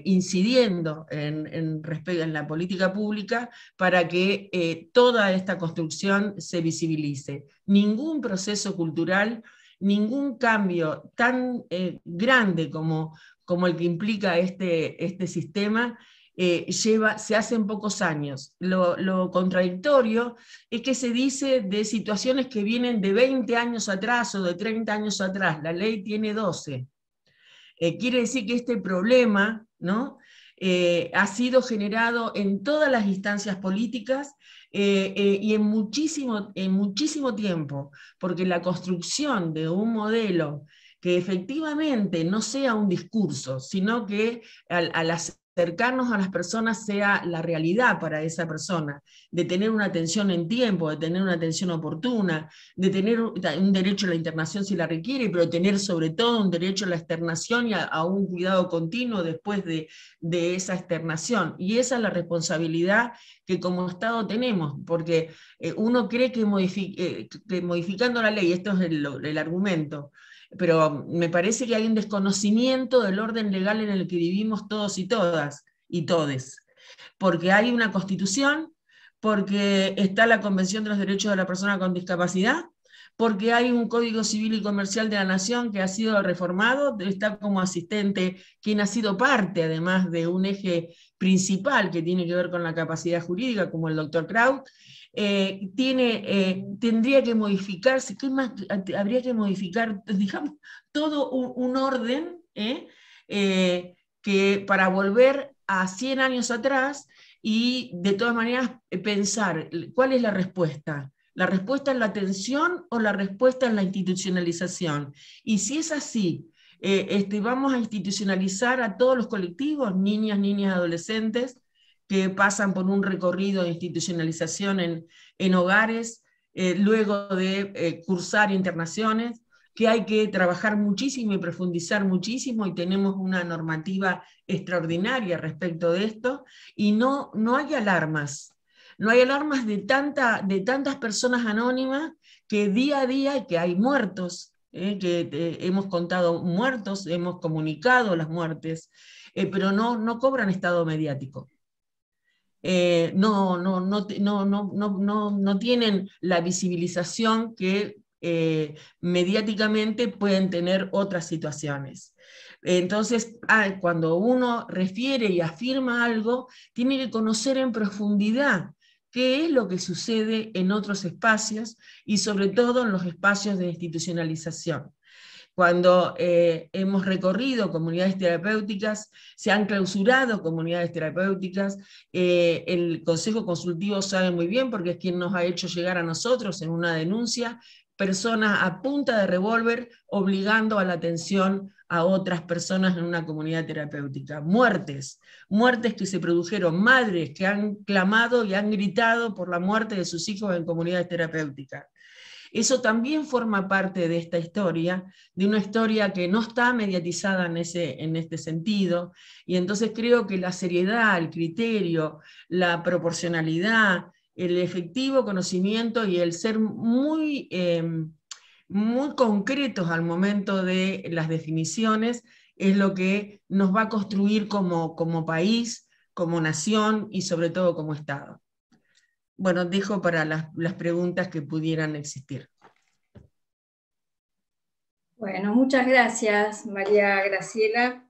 incidiendo en la política pública para que toda esta construcción se visibilice. Ningún proceso cultural, ningún cambio tan grande como el que implica este sistema, se hace en pocos años. Lo contradictorio es que se dice de situaciones que vienen de 20 años atrás o de 30 años atrás. La ley tiene 12. Quiere decir que este problema, ¿no?, ha sido generado en todas las instancias políticas y en muchísimo tiempo, porque la construcción de un modelo que efectivamente no sea un discurso, sino que al acercarnos a las personas sea la realidad para esa persona, de tener una atención en tiempo, de tener una atención oportuna, de tener un derecho a la internación si la requiere, pero tener sobre todo un derecho a la externación y a un cuidado continuo después de esa externación. Y esa es la responsabilidad que como Estado tenemos, porque uno cree que modificando la ley, esto es el argumento, pero me parece que hay un desconocimiento del orden legal en el que vivimos todos y todas, y todes, porque hay una Constitución, porque está la Convención de los Derechos de la Persona con Discapacidad, porque hay un Código Civil y Comercial de la Nación que ha sido reformado, está como asistente quien ha sido parte, además de un eje principal que tiene que ver con la capacidad jurídica, como el doctor Kraut. Tendría que modificarse, ¿qué más? Habría que modificar, digamos, todo un orden que para volver a 100 años atrás y de todas maneras pensar cuál es la respuesta. ¿La respuesta es la atención o la respuesta es la institucionalización? Y si es así, vamos a institucionalizar a todos los colectivos, niñas, adolescentes, que pasan por un recorrido de institucionalización en hogares, luego de cursar internaciones, que hay que trabajar muchísimo y profundizar muchísimo, y tenemos una normativa extraordinaria respecto de esto, y no hay alarmas. No hay alarmas de tantas personas anónimas que día a día, que hay muertos, que hemos contado muertos, hemos comunicado las muertes, pero no cobran estado mediático. No tienen la visibilización que mediáticamente pueden tener otras situaciones. Entonces, cuando uno refiere y afirma algo, tiene que conocer en profundidad qué es lo que sucede en otros espacios y sobre todo en los espacios de institucionalización. Cuando hemos recorrido comunidades terapéuticas, se han clausurado comunidades terapéuticas, el Consejo Consultivo sabe muy bien, porque es quien nos ha hecho llegar a nosotros en una denuncia, personas a punta de revólver obligando a la atención a otras personas en una comunidad terapéutica. Muertes que se produjeron, madres que han clamado y han gritado por la muerte de sus hijos en comunidades terapéuticas. Eso también forma parte de esta historia, de una historia que no está mediatizada en este sentido, y entonces creo que la seriedad, el criterio, la proporcionalidad, el efectivo conocimiento y el ser muy concretos al momento de las definiciones es lo que nos va a construir como país, como nación y sobre todo como Estado. Bueno, dejo para las preguntas que pudieran existir. Bueno, muchas gracias, María Graciela.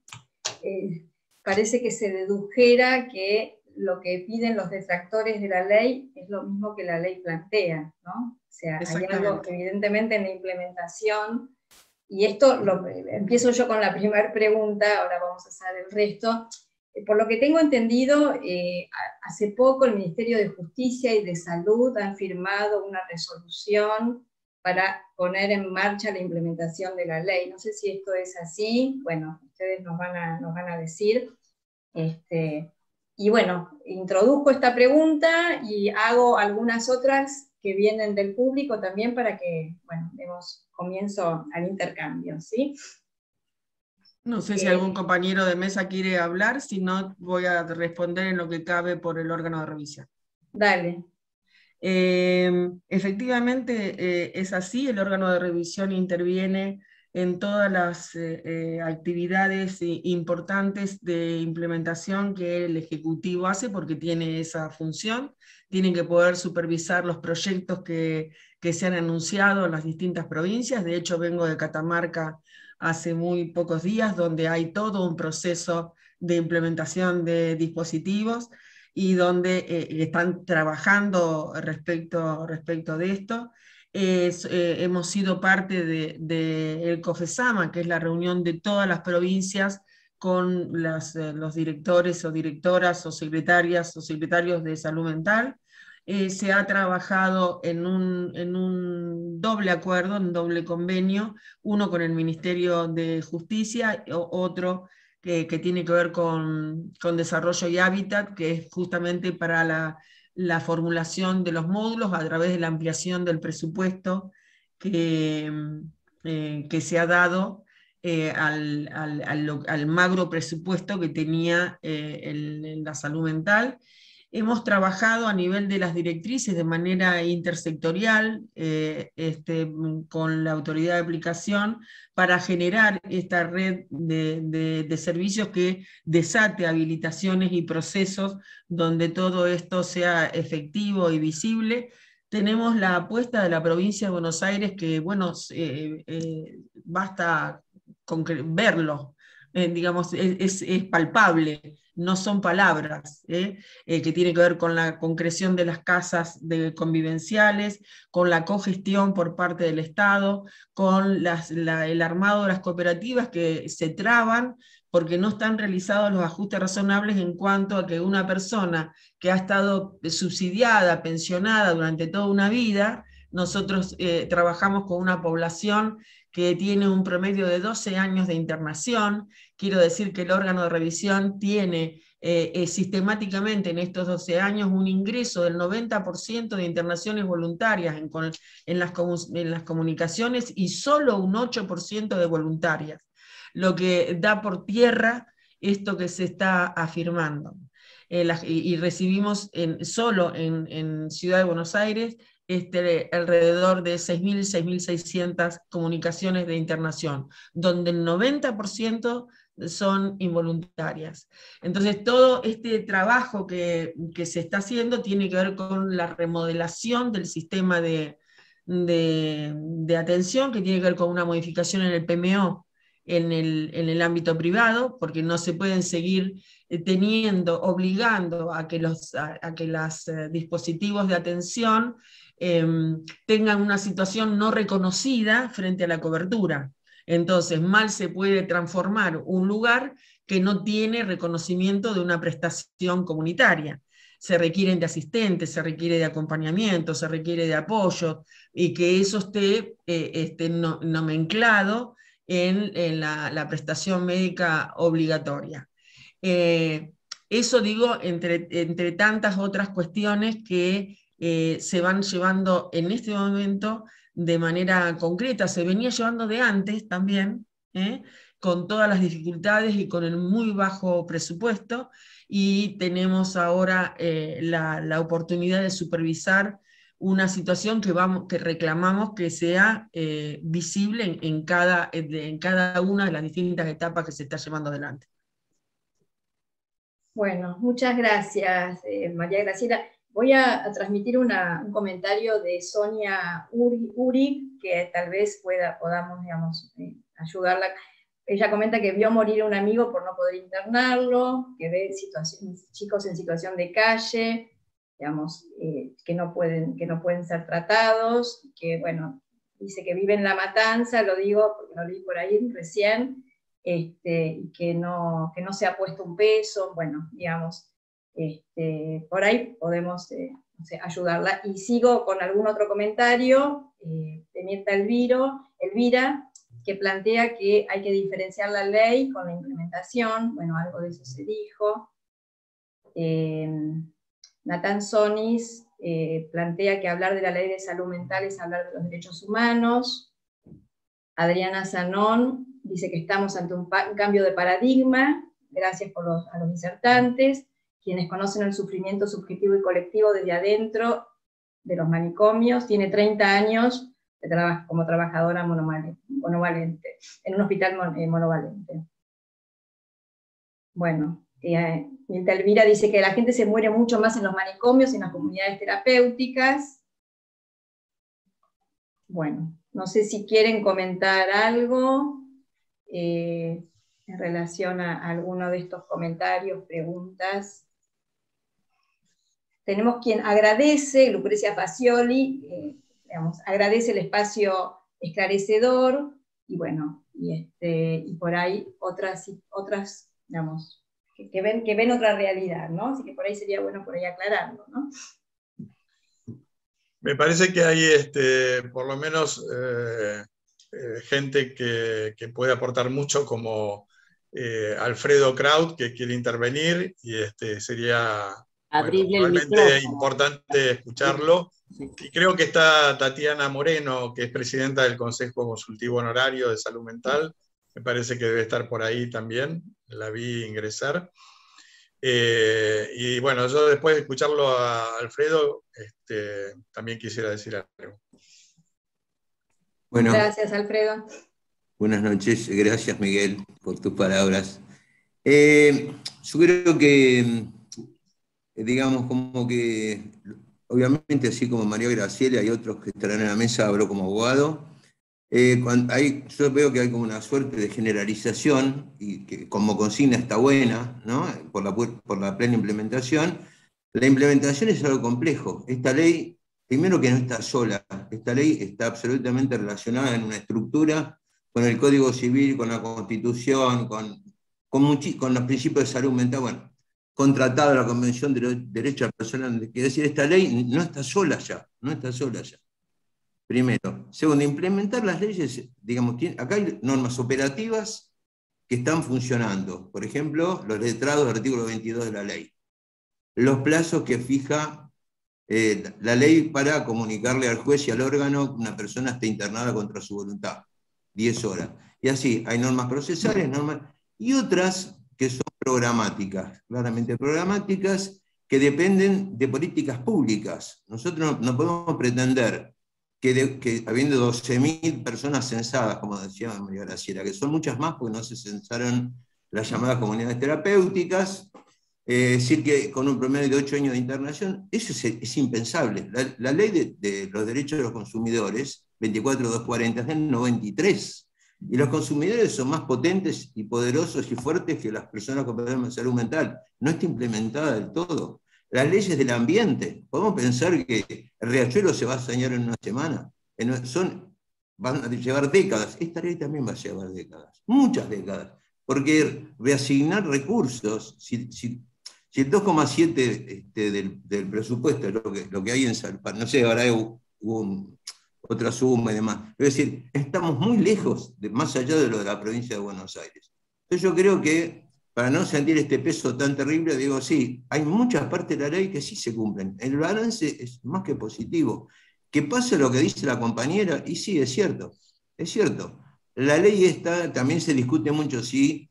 Parece que se dedujera que lo que piden los detractores de la ley es lo mismo que la ley plantea, ¿no? O sea, hay algo que evidentemente en la implementación, y esto empiezo yo con la primera pregunta, ahora vamos a hacer el resto. Por lo que tengo entendido, hace poco el Ministerio de Justicia y de Salud han firmado una resolución para poner en marcha la implementación de la ley. No sé si esto es así, bueno, ustedes nos van a decir. Y bueno, introduzco esta pregunta y hago algunas otras que vienen del público también para que, bueno, demos comienzo al intercambio, ¿sí? No sé si algún compañero de mesa quiere hablar, si no voy a responder en lo que cabe por el órgano de revisión. Dale. Efectivamente es así, el órgano de revisión interviene en todas las actividades importantes de implementación que el Ejecutivo hace, porque tiene esa función, tienen que poder supervisar los proyectos que se han anunciado en las distintas provincias. De hecho, vengo de Catamarca hace muy pocos días, donde hay todo un proceso de implementación de dispositivos y donde están trabajando respecto de esto. Hemos sido parte del COFESAMA, que es la reunión de todas las provincias con los directores o directoras o secretarias o secretarios de salud mental. Se ha trabajado en un doble acuerdo, en un doble convenio, uno con el Ministerio de Justicia, otro que tiene que ver con desarrollo y hábitat, que es justamente para la formulación de los módulos a través de la ampliación del presupuesto que se ha dado al magro presupuesto que tenía la salud mental. Hemos trabajado a nivel de las directrices de manera intersectorial con la autoridad de aplicación para generar esta red de servicios que desate habilitaciones y procesos donde todo esto sea efectivo y visible. Tenemos la apuesta de la provincia de Buenos Aires que, bueno, basta con verlo, digamos, es palpable. No son palabras, que tiene que ver con la concreción de las casas convivenciales, con la cogestión por parte del Estado, con el armado de las cooperativas que se traban porque no están realizados los ajustes razonables en cuanto a que una persona que ha estado subsidiada, pensionada durante toda una vida, nosotros trabajamos con una población que tiene un promedio de 12 años de internación. Quiero decir que el órgano de revisión tiene sistemáticamente en estos 12 años un ingreso del 90% de internaciones voluntarias en las comunicaciones y solo un 8% de voluntarias, lo que da por tierra esto que se está afirmando. Y recibimos solo en Ciudad de Buenos Aires alrededor de 6.000, 6.600 comunicaciones de internación, donde el 90% son involuntarias. Entonces todo este trabajo que se está haciendo tiene que ver con la remodelación del sistema de atención, que tiene que ver con una modificación en el PMO en el ámbito privado, porque no se pueden seguir obligando a que los dispositivos de atención tengan una situación no reconocida frente a la cobertura. Entonces, mal se puede transformar un lugar que no tiene reconocimiento de una prestación comunitaria. Se requieren de asistentes, se requiere de acompañamiento, se requiere de apoyo, y que eso esté nomenclado en la prestación médica obligatoria. Eso digo, entre tantas otras cuestiones que se van llevando en este momento de manera concreta. Se venía llevando de antes también, con todas las dificultades y con el muy bajo presupuesto, y tenemos ahora la oportunidad de supervisar una situación que reclamamos que sea visible en cada una de las distintas etapas que se está llevando adelante. Bueno, muchas gracias, María Graciela. Voy a transmitir un comentario de Sonia Uri, que tal vez podamos, digamos, ayudarla. Ella comenta que vio morir a un amigo por no poder internarlo, que ve chicos en situación de calle, digamos, que no pueden ser tratados, que, bueno, dice que vive en La Matanza, lo digo porque lo leí por ahí recién, y que no se ha puesto un peso, bueno, digamos, por ahí podemos no sé, ayudarla. Y sigo con algún otro comentario de Mirta Elvira, que plantea que hay que diferenciar la ley con la implementación. Bueno, algo de eso se dijo. Natán Sonis plantea que hablar de la ley de salud mental es hablar de los derechos humanos. Adriana Zanón dice que estamos ante un cambio de paradigma. Gracias a los disertantes, quienes conocen el sufrimiento subjetivo y colectivo desde adentro de los manicomios. Tiene 30 años como trabajadora monovalente, en un hospital monovalente. Bueno, Mirta Elvira dice que la gente se muere mucho más en los manicomios y en las comunidades terapéuticas. Bueno, no sé si quieren comentar algo. relación a alguno de estos comentarios, preguntas. Tenemos quien agradece, Lucrecia Facioli, agradece el espacio esclarecedor, y bueno, y por ahí otras digamos, que ven otra realidad, ¿no? Así que por ahí sería bueno por ahí aclararlo, ¿no? Me parece que hay por lo menos gente que puede aportar mucho, como Alfredo Kraut, que quiere intervenir, y sería realmente importante escucharlo. Sí. Y creo que está Tatiana Moreno, que es presidenta del Consejo Consultivo Honorario de Salud Mental. Me parece que debe estar por ahí también, la vi ingresar. Y bueno, yo después de escucharlo a Alfredo, también quisiera decir algo. Bueno, gracias, Alfredo. Buenas noches, gracias, Miguel, por tus palabras. Yo creo que, digamos, como que, obviamente, así como María Graciela y otros que estarán en la mesa, hablo como abogado. Yo veo que hay como una suerte de generalización, y que como consigna está buena, ¿no? por la plena implementación. La implementación es algo complejo. Esta ley, primero que no está sola, esta ley está absolutamente relacionada en una estructura con el Código Civil, con la Constitución, con los principios de salud mental, bueno, con tratado de la Convención de los Derechos de la Persona. Quiere decir, esta ley no está sola ya, no está sola ya. Primero. Segundo, implementar las leyes, digamos, acá hay normas operativas que están funcionando. Por ejemplo, los letrados del artículo 22 de la ley. Los plazos que fija la ley para comunicarle al juez y al órgano que una persona esté internada contra su voluntad. 10 horas. Y así, hay normas procesales, y otras que son programáticas, claramente programáticas, que dependen de políticas públicas. Nosotros no podemos pretender que habiendo 12.000 personas censadas, como decía María Graciela, que son muchas más porque no se censaron las llamadas comunidades terapéuticas, decir que con un promedio de 8 años de internación, eso es impensable. La ley de los derechos de los consumidores, 24.240, es del 93, y los consumidores son más potentes y poderosos y fuertes que las personas con problemas de salud mental. No está implementada del todo. Las leyes del ambiente, podemos pensar que el riachuelo se va a sanear en una semana, van a llevar décadas. Esta ley también va a llevar décadas, muchas décadas, porque reasignar recursos, si el 2,7 del presupuesto es lo que hay en Salpa, no sé, ahora hubo otra suma y demás, es decir, estamos muy lejos, más allá de lo de la provincia de Buenos Aires. Entonces yo creo que, para no sentir este peso tan terrible, digo, sí, hay muchas partes de la ley que sí se cumplen. El balance es más que positivo. ¿Qué pasa lo que dice la compañera? Y sí, es cierto, es cierto. La ley esta, también se discute mucho si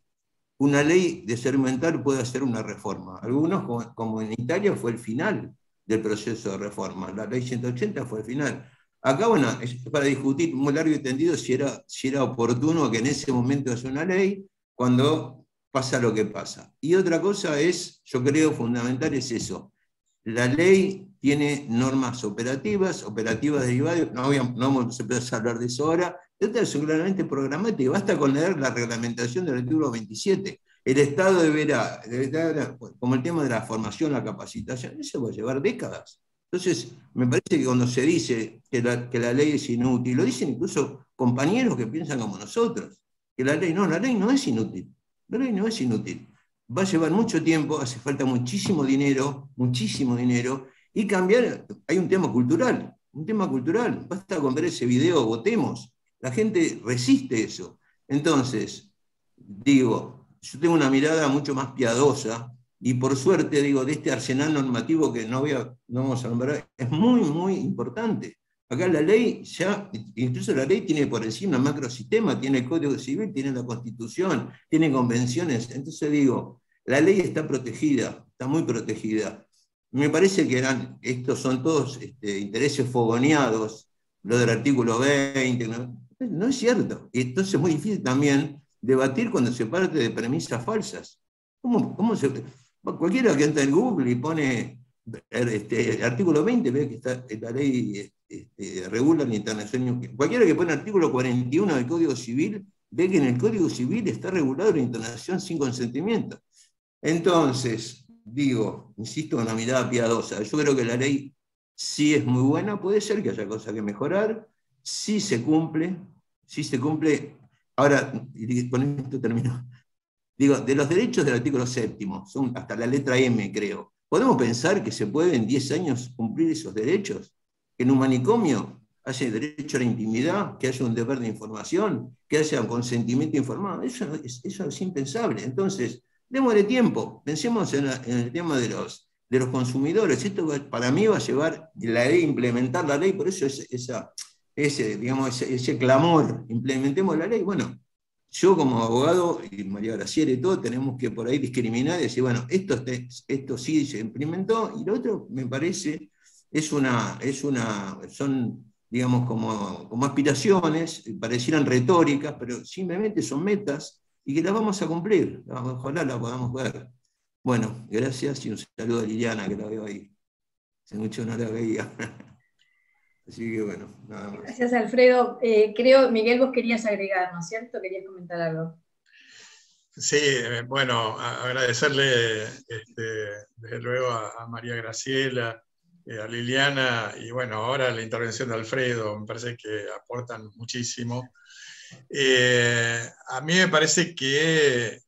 una ley de salud mental puede hacer una reforma. Algunos, como en Italia, fue el final del proceso de reforma. La ley 180 fue el final. Acá, bueno, es para discutir muy largo y tendido si era oportuno que en ese momento haya una ley, cuando pasa lo que pasa. Y otra cosa es, yo creo fundamental, es eso. La ley tiene normas operativas derivadas, no vamos a empezar a hablar de eso ahora, y otras son claramente programáticas. Basta con leer la reglamentación del artículo 27. El Estado deberá, como el tema de la formación, la capacitación, eso va a llevar décadas. Entonces, me parece que cuando se dice que la ley es inútil, lo dicen incluso compañeros que piensan como nosotros, que la ley no es inútil. La ley no es inútil. Va a llevar mucho tiempo, hace falta muchísimo dinero, y cambiar. Hay un tema cultural, Basta con ver ese video, votemos. La gente resiste eso. Entonces, digo, yo tengo una mirada mucho más piadosa, y por suerte, digo, de este arsenal normativo que no vamos a nombrar, es muy, muy importante. Acá la ley, incluso la ley tiene por encima un macrosistema, tiene el Código Civil, tiene la Constitución, tiene convenciones. Entonces digo, la ley está protegida, está muy protegida. Me parece que estos son todos intereses fogoneados, lo del artículo 20, no es cierto. Y entonces es muy difícil también debatir cuando se parte de premisas falsas. Cualquiera que entra en Google y pone el artículo 20, ve que está la ley regula la internación. Cualquiera que pone el artículo 41 del Código Civil ve que en el Código Civil está regulado la internación sin consentimiento. Entonces, digo, insisto, con una mirada piadosa, yo creo que la ley sí es muy buena, puede ser que haya cosas que mejorar, sí se cumple. Ahora, y con esto termino. Digo, de los derechos del artículo 7º, son hasta la letra M, creo. ¿Podemos pensar que se puede en 10 años cumplir esos derechos? Que en un manicomio haya derecho a la intimidad, que haya un deber de información, que haya un consentimiento informado. Eso es impensable. Entonces, démosle tiempo. Pensemos en el tema de los consumidores. Esto para mí va a llevar la ley, implementar la ley, por eso ese clamor, implementemos la ley. Bueno, yo como abogado, y María Graciela y todo, tenemos que por ahí discriminar y decir, bueno, esto sí se implementó, y lo otro me parece, son, digamos, como aspiraciones, parecieran retóricas, pero simplemente son metas, y que las vamos a cumplir, ojalá las podamos ver. Bueno, gracias, y un saludo a Liliana, que la veo ahí. Hace mucho no la veía. Así que bueno, nada más. Gracias, Alfredo. Creo, Miguel, vos querías agregar, ¿no es cierto? Querías comentar algo. Sí, bueno, agradecerle desde luego a María Graciela, a Liliana, y bueno, ahora la intervención de Alfredo, me parece que aportan muchísimo. A mí me parece que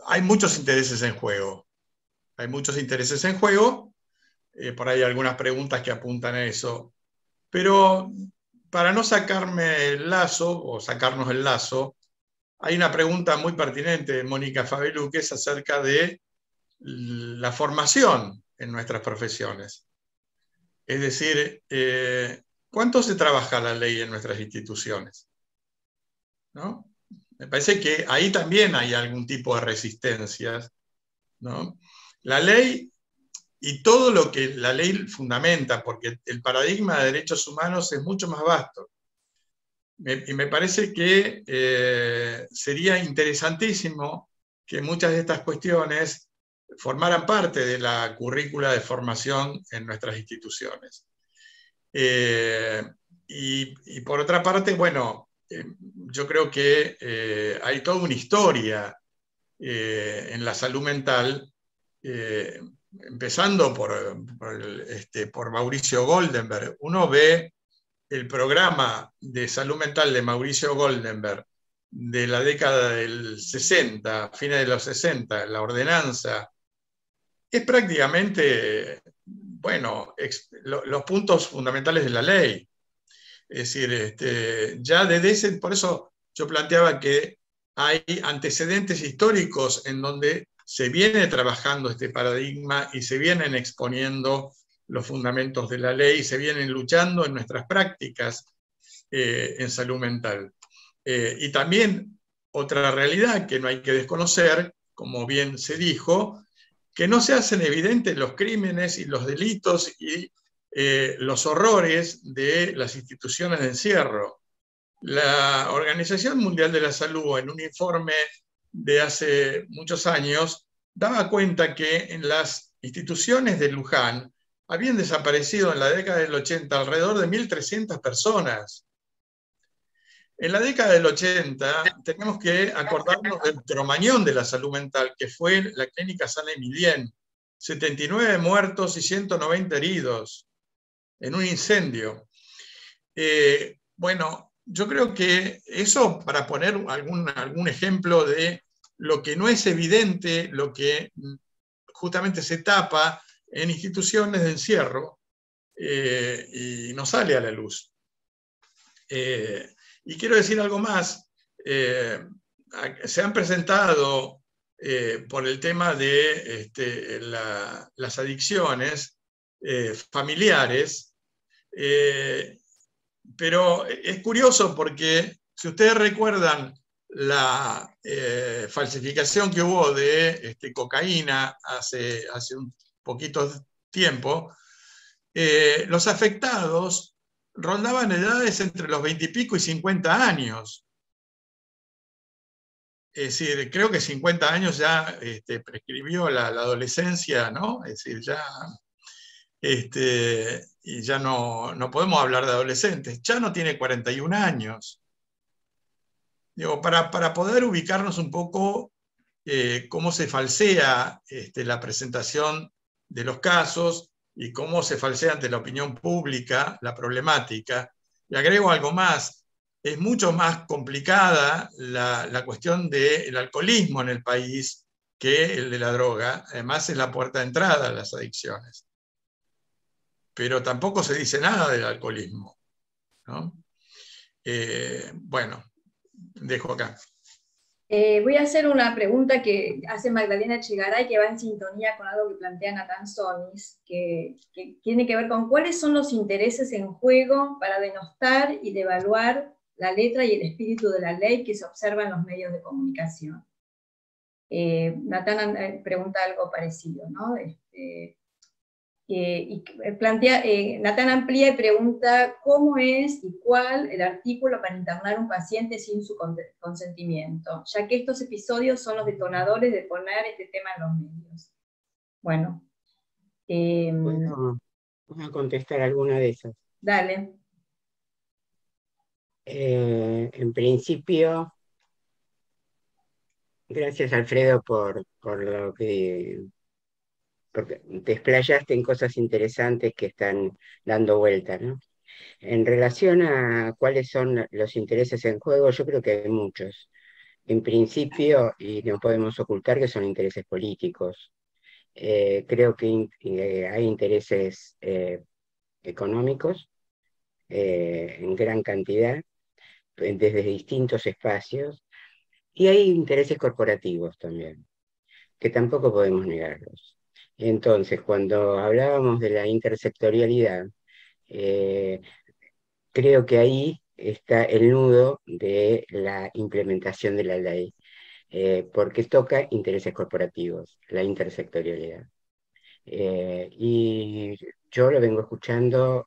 hay muchos intereses en juego. Hay muchos intereses en juego. Por ahí algunas preguntas que apuntan a eso. Pero para no sacarme el lazo, o sacarnos el lazo, hay una pregunta muy pertinente de Mónica Fabelú, que es acerca de la formación en nuestras profesiones. Es decir, ¿cuánto se trabaja la ley en nuestras instituciones? ¿No? Me parece que ahí también hay algún tipo de resistencias, ¿no? La ley y todo lo que la ley fundamenta, porque el paradigma de derechos humanos es mucho más vasto. Y me parece que sería interesantísimo que muchas de estas cuestiones formaran parte de la currícula de formación en nuestras instituciones. Y por otra parte, bueno, yo creo que hay toda una historia en la salud mental, empezando por Mauricio Goldenberg. Uno ve el programa de salud mental de Mauricio Goldenberg de la década del 60, fines de los 60, la ordenanza, es prácticamente, bueno, los puntos fundamentales de la ley. Es decir, ya desde ese, por eso yo planteaba que hay antecedentes históricos en donde se viene trabajando este paradigma y se vienen exponiendo los fundamentos de la ley, se vienen luchando en nuestras prácticas en salud mental. Y también otra realidad que no hay que desconocer, como bien se dijo, que no se hacen evidentes los crímenes y los delitos y los horrores de las instituciones de encierro. La Organización Mundial de la Salud, en un informe de hace muchos años, daba cuenta que en las instituciones de Luján habían desaparecido en la década del 80 alrededor de 1.300 personas. En la década del 80 tenemos que acordarnos del cromañón de la salud mental, que fue la clínica San Emilien, 79 muertos y 190 heridos en un incendio. Bueno, yo creo que eso, para poner algún ejemplo de lo que no es evidente, lo que justamente se tapa en instituciones de encierro y no sale a la luz. Y quiero decir algo más. Se han presentado por el tema de las adicciones familiares, pero es curioso porque si ustedes recuerdan la falsificación que hubo de cocaína hace un poquito tiempo, los afectados rondaban edades entre los 20 y pico y 50 años. Es decir, creo que 50 años ya prescribió la adolescencia, ¿no? Es decir, ya... y ya no podemos hablar de adolescentes. Chano tiene 41 años. Digo, para poder ubicarnos un poco cómo se falsea la presentación de los casos y cómo se falsea ante la opinión pública la problemática. Y agrego algo más, es mucho más complicada la cuestión del alcoholismo en el país que el de la droga. Además es la puerta de entrada a las adicciones. Pero tampoco se dice nada del alcoholismo, ¿no? Bueno, dejo acá. Voy a hacer una pregunta que hace Magdalena Echegaray, que va en sintonía con algo que plantea Natán Sonis, que tiene que ver con cuáles son los intereses en juego para denostar y devaluar la letra y el espíritu de la ley que se observa en los medios de comunicación. Natán pregunta algo parecido, ¿no? Natán amplía y pregunta cómo es y cuál el artículo para internar a un paciente sin su consentimiento, ya que estos episodios son los detonadores de poner este tema en los medios. Bueno. Voy a contestar alguna de esas. Dale. En principio, gracias Alfredo por lo que... porque te explayaste en cosas interesantes que están dando vuelta, ¿no? En relación a cuáles son los intereses en juego, yo creo que hay muchos. En principio, y no podemos ocultar que son intereses políticos. Creo que hay intereses económicos en gran cantidad, desde distintos espacios, y hay intereses corporativos también, que tampoco podemos negarlos. Entonces, cuando hablábamos de la intersectorialidad, creo que ahí está el nudo de la implementación de la ley, porque toca intereses corporativos, la intersectorialidad. Y yo lo vengo escuchando,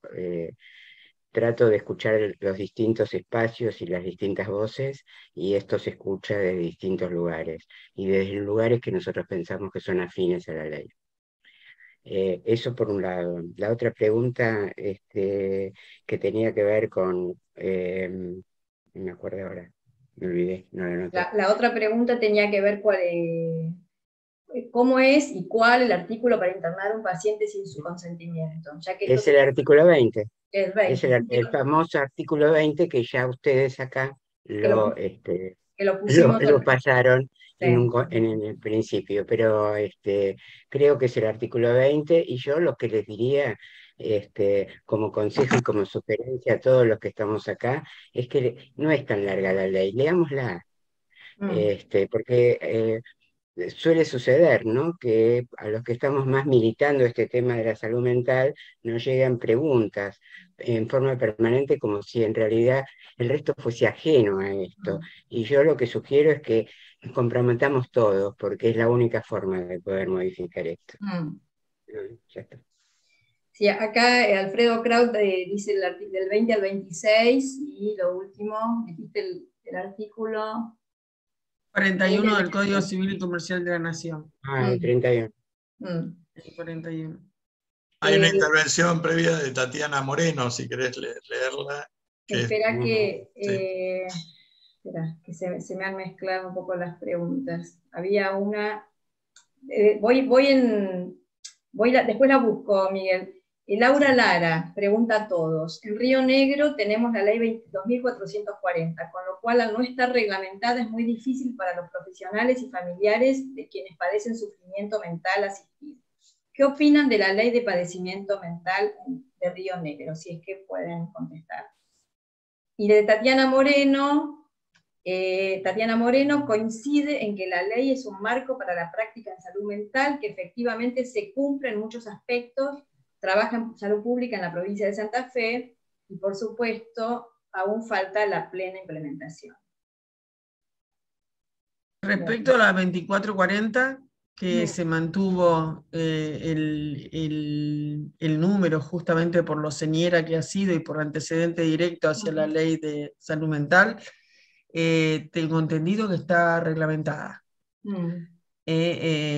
trato de escuchar los distintos espacios y las distintas voces, y esto se escucha desde distintos lugares, y desde lugares que nosotros pensamos que son afines a la ley. Eso por un lado. La otra pregunta que tenía que ver con... no me acuerdo ahora, me olvidé, no la anoté. La otra pregunta tenía que ver cómo es y cuál el artículo para internar a un paciente sin su consentimiento. Ya que es el artículo 20. El 20. Es el famoso artículo 20 que ya ustedes acá lo pasaron. Sí. En el principio, pero creo que es el artículo 20, y yo lo que les diría como consejo y como sugerencia a todos los que estamos acá es que no es tan larga la ley, leámosla, porque suele suceder, ¿no?, que a los que estamos más militando este tema de la salud mental nos llegan preguntas en forma permanente como si en realidad el resto fuese ajeno a esto. Y yo lo que sugiero es que nos comprometamos todos, porque es la única forma de poder modificar esto. Ya está. Sí, acá Alfredo Kraut dice del 20 al 26, y lo último, dijiste el artículo... 41 del Código Civil y Comercial de la Nación. El 31. El 41. Hay una intervención previa de Tatiana Moreno, si querés leerla. Espera que se me han mezclado un poco las preguntas. Había una... después la busco, Miguel. Laura Lara pregunta a todos: en Río Negro tenemos la ley 22.440, con lo cual al no estar reglamentada es muy difícil para los profesionales y familiares de quienes padecen sufrimiento mental asistir. ¿Qué opinan de la ley de padecimiento mental de Río Negro? Si es que pueden contestar. Y de Tatiana Moreno coincide en que la ley es un marco para la práctica en salud mental que efectivamente se cumple en muchos aspectos. Trabaja en salud pública en la provincia de Santa Fe, y por supuesto aún falta la plena implementación. Respecto a la 2440, que se mantuvo el número justamente por lo señera que ha sido y por antecedente directo hacia la ley de salud mental, tengo entendido que está reglamentada.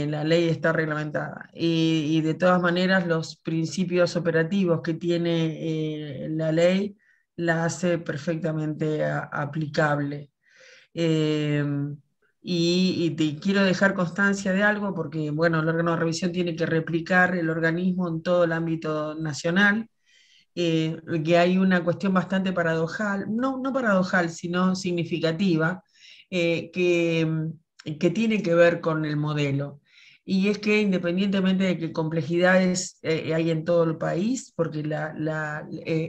la ley está reglamentada. Y de todas maneras los principios operativos que tiene la ley la hace perfectamente aplicable. Y te quiero dejar constancia de algo, porque bueno, el órgano de revisión tiene que replicar el organismo en todo el ámbito nacional, que hay una cuestión bastante paradojal, no paradojal, sino significativa, que tiene que ver con el modelo. Y es que independientemente de qué complejidades hay en todo el país, porque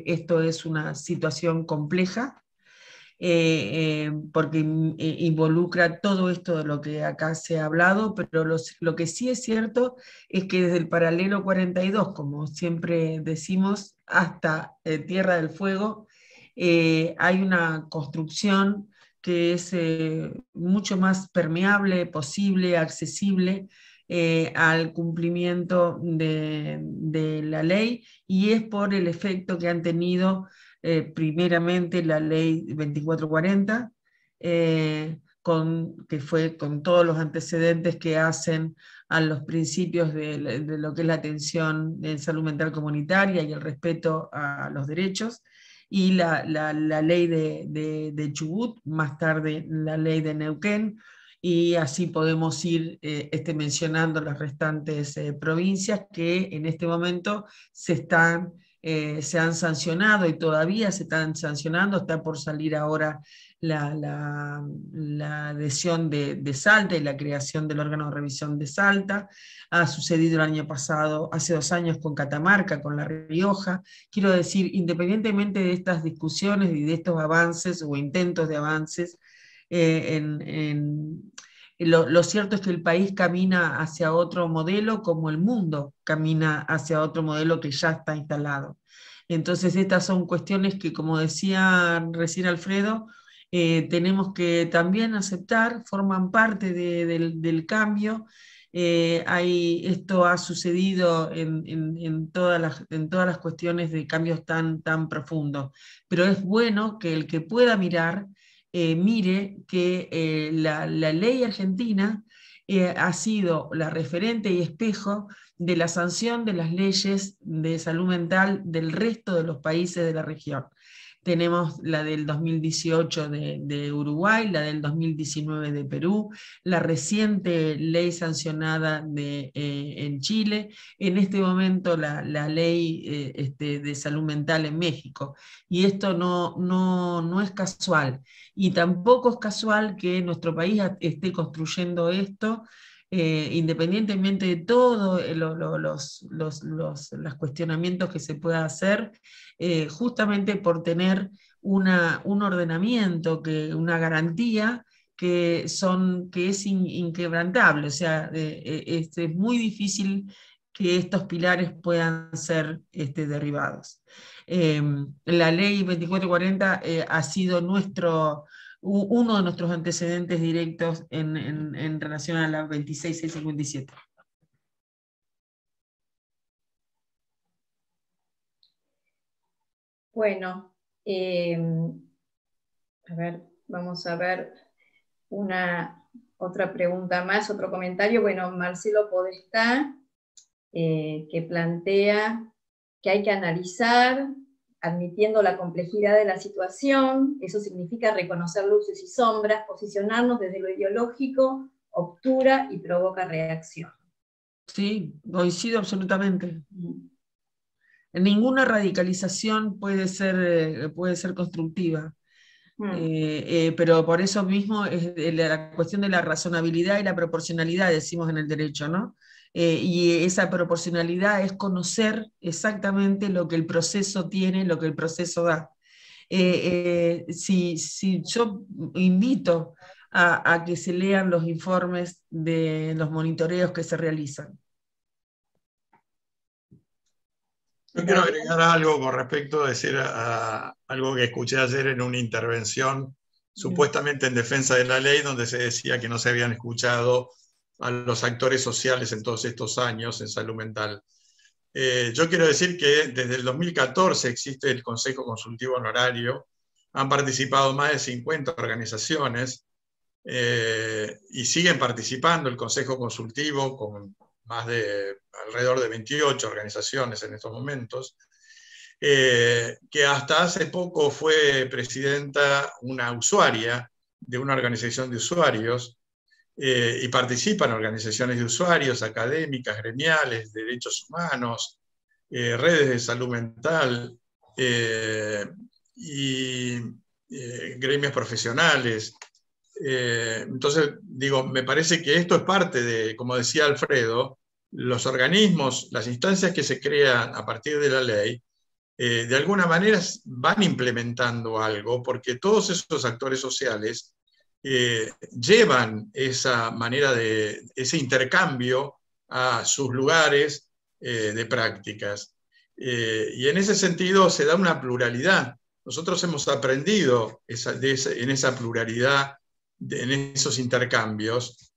esto es una situación compleja, porque involucra todo esto de lo que acá se ha hablado, pero lo que sí es cierto es que desde el paralelo 42, como siempre decimos, hasta Tierra del Fuego, hay una construcción que es mucho más permeable, posible, accesible al cumplimiento de la ley, y es por el efecto que han tenido primeramente la ley 2440, que fue con todos los antecedentes que hacen a los principios de lo que es la atención en salud mental comunitaria y el respeto a los derechos, y la ley de Chubut, más tarde la ley de Neuquén, y así podemos ir mencionando las restantes provincias que en este momento se han sancionado y todavía se están sancionando. Está por salir ahora la adhesión de Salta y la creación del órgano de revisión de Salta. Ha sucedido el año pasado, hace 2 años, con Catamarca, con La Rioja. Quiero decir, independientemente de estas discusiones y de estos avances o intentos de avances, lo cierto es que el país camina hacia otro modelo, como el mundo camina hacia otro modelo que ya está instalado. Entonces estas son cuestiones que, como decía recién Alfredo, tenemos que también aceptar, forman parte del cambio. Esto ha sucedido en todas las cuestiones de cambios tan profundos, pero es bueno que el que pueda mirar, mire que la ley argentina ha sido la referente y espejo de la sanción de las leyes de salud mental del resto de los países de la región. Tenemos la del 2018 de Uruguay, la del 2019 de Perú, la reciente ley sancionada en Chile, en este momento la ley de salud mental en México. Y esto no es casual. Y tampoco es casual que nuestro país esté construyendo esto, independientemente de todos los cuestionamientos que se pueda hacer, justamente por tener un ordenamiento, una garantía que es inquebrantable. O sea, es muy difícil que estos pilares puedan ser derribados. La ley 2440 ha sido uno de nuestros antecedentes directos en relación a la 26657. Bueno, a ver, vamos a ver otra pregunta más, otro comentario. Bueno, Marcelo Podestá, que plantea que hay que analizar, admitiendo la complejidad de la situación. Eso significa reconocer luces y sombras, posicionarnos desde lo ideológico, obtura y provoca reacción. Sí, coincido absolutamente. Ninguna radicalización puede ser constructiva. Pero por eso mismo es la cuestión de la razonabilidad y la proporcionalidad, decimos en el derecho, ¿no? Y esa proporcionalidad es conocer exactamente lo que el proceso tiene, lo que el proceso da. Si yo invito a que se lean los informes de los monitoreos que se realizan. Yo quiero agregar algo con respecto a algo que escuché ayer en una intervención supuestamente en defensa de la ley, donde se decía que no se habían escuchado a los actores sociales en todos estos años en salud mental. Yo quiero decir que desde el 2014 existe el Consejo Consultivo Honorario, han participado más de 50 organizaciones, y siguen participando el Consejo Consultivo con alrededor de 28 organizaciones en estos momentos, que hasta hace poco fue presidenta una usuaria de una organización de usuarios, y participan organizaciones de usuarios, académicas, gremiales, de derechos humanos, redes de salud mental, y gremios profesionales. Entonces, digo, me parece que esto es parte de, como decía Alfredo, los organismos, las instancias que se crean a partir de la ley, de alguna manera van implementando algo, porque todos esos actores sociales llevan esa manera ese intercambio a sus lugares de prácticas. Y en ese sentido se da una pluralidad. Nosotros hemos aprendido en esa pluralidad, en esos intercambios.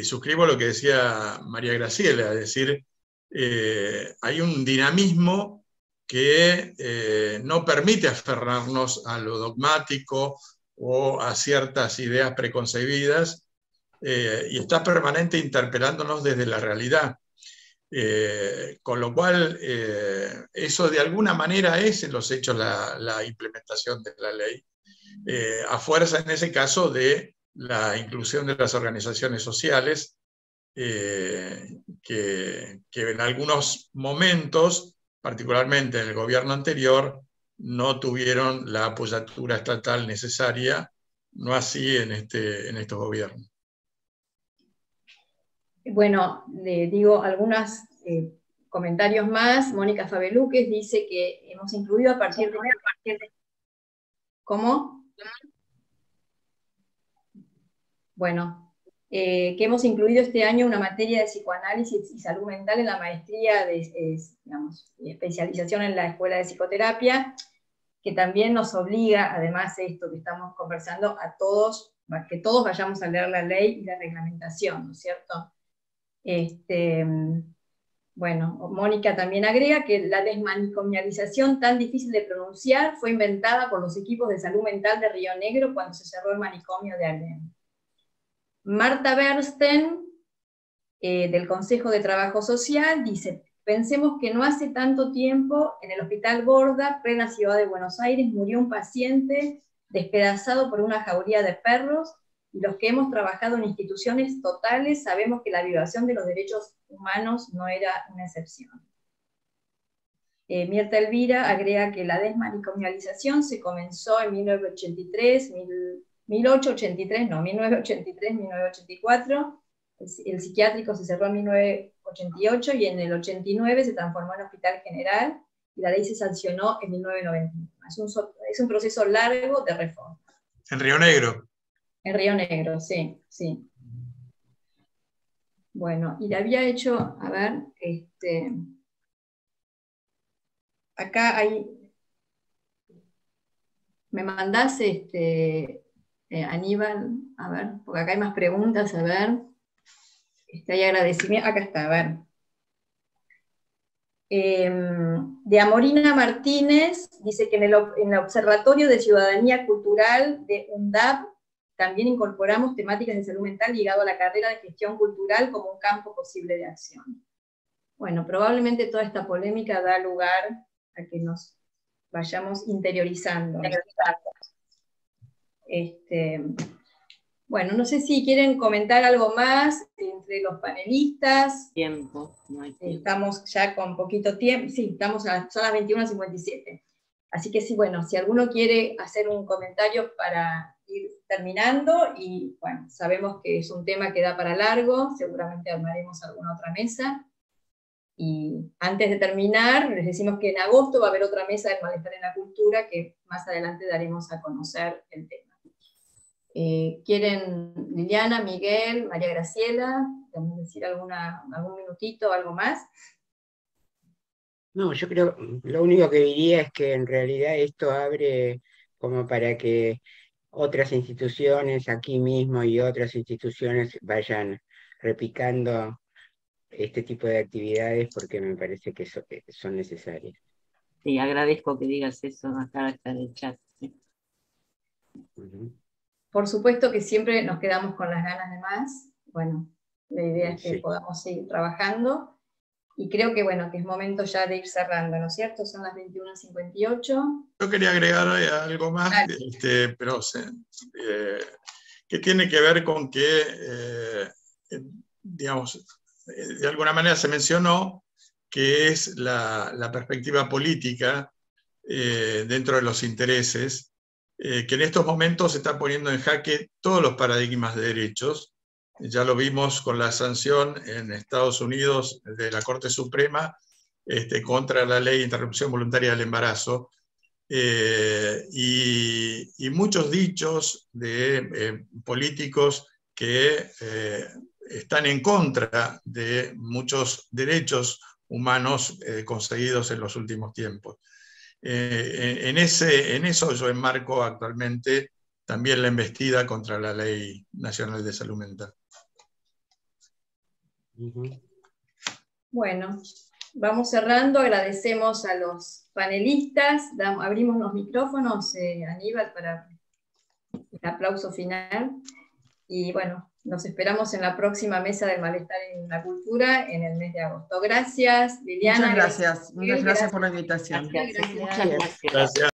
Suscribo lo que decía María Graciela, es decir, hay un dinamismo que no permite aferrarnos a lo dogmático o a ciertas ideas preconcebidas, y está permanente interpelándonos desde la realidad. Con lo cual, eso de alguna manera es en los hechos la implementación de la ley, a fuerza en ese caso de la inclusión de las organizaciones sociales, que en algunos momentos, particularmente en el gobierno anterior, no tuvieron la apoyatura estatal necesaria, no así en estos gobiernos. Bueno, le digo algunos comentarios más. Mónica Fabeluques dice que hemos incluido a partir de... ¿Cómo? Bueno, que hemos incluido este año una materia de psicoanálisis y salud mental en la maestría de especialización en la Escuela de Psicoterapia, que también nos obliga, además de esto que estamos conversando, a todos, que todos vayamos a leer la ley y la reglamentación, ¿no es cierto? Bueno, Mónica también agrega que la desmanicomialización tan difícil de pronunciar fue inventada por los equipos de salud mental de Río Negro cuando se cerró el manicomio de Alem. Marta Bernstein, del Consejo de Trabajo Social, dice: pensemos que no hace tanto tiempo en el Hospital Borda, plena ciudad de Buenos Aires, murió un paciente despedazado por una jauría de perros, y los que hemos trabajado en instituciones totales sabemos que la violación de los derechos humanos no era una excepción. Mirta Elvira agrega que la desmanicomialización se comenzó en 1984, el psiquiátrico se cerró en 1988 y en el 89 se transformó en Hospital General y la ley se sancionó en 1991. Es un proceso largo de reforma. En Río Negro. En Río Negro, sí, sí. Bueno, y le había hecho, a ver, acá hay, me mandás, Aníbal, a ver, porque acá hay más preguntas, a ver, hay agradecimiento, acá está, a ver. De Amorina Martínez, dice que en el Observatorio de Ciudadanía Cultural de UNDAP también incorporamos temáticas de salud mental ligado a la carrera de gestión cultural como un campo posible de acción. Bueno, probablemente toda esta polémica da lugar a que nos vayamos interiorizando. Bueno, no sé si quieren comentar algo más entre los panelistas. Tiempo, no hay tiempo. Estamos ya con poquito tiempo, sí, son las 21:57. Así que sí, bueno, si alguno quiere hacer un comentario para ir terminando, y bueno, sabemos que es un tema que da para largo, seguramente armaremos alguna otra mesa. Y antes de terminar, les decimos que en agosto va a haber otra mesa del malestar en la cultura, que más adelante daremos a conocer el tema. ¿Quieren, Liliana, Miguel, María Graciela, decir algún minutito o algo más? No, yo creo, lo único que diría es que en realidad esto abre como para que otras instituciones aquí mismo y otras instituciones vayan replicando este tipo de actividades, porque me parece que son necesarias. Sí, agradezco que digas eso, acá está en el chat. ¿Sí? por supuesto que siempre nos quedamos con las ganas de más. Bueno, la idea es que Sí. podamos seguir trabajando. Y creo que, bueno, que es momento ya de ir cerrando, ¿no es cierto? Son las 21:58. Yo quería agregar algo más, Dale. pero que tiene que ver con que, digamos, de alguna manera se mencionó que es la perspectiva política dentro de los intereses, que en estos momentos se está poniendo en jaque todos los paradigmas de derechos. Ya lo vimos con la sanción en Estados Unidos de la Corte Suprema contra la ley de interrupción voluntaria del embarazo, y muchos dichos de políticos que están en contra de muchos derechos humanos conseguidos en los últimos tiempos. En eso yo enmarco actualmente también la embestida contra la Ley Nacional de Salud Mental. Bueno, vamos cerrando, agradecemos a los panelistas, abrimos los micrófonos, Aníbal, para el aplauso final, y bueno, nos esperamos en la próxima mesa del malestar en la cultura en el mes de agosto. Gracias, Liliana. Muchas gracias por la invitación. Gracias. Gracias. Muchas gracias. Gracias.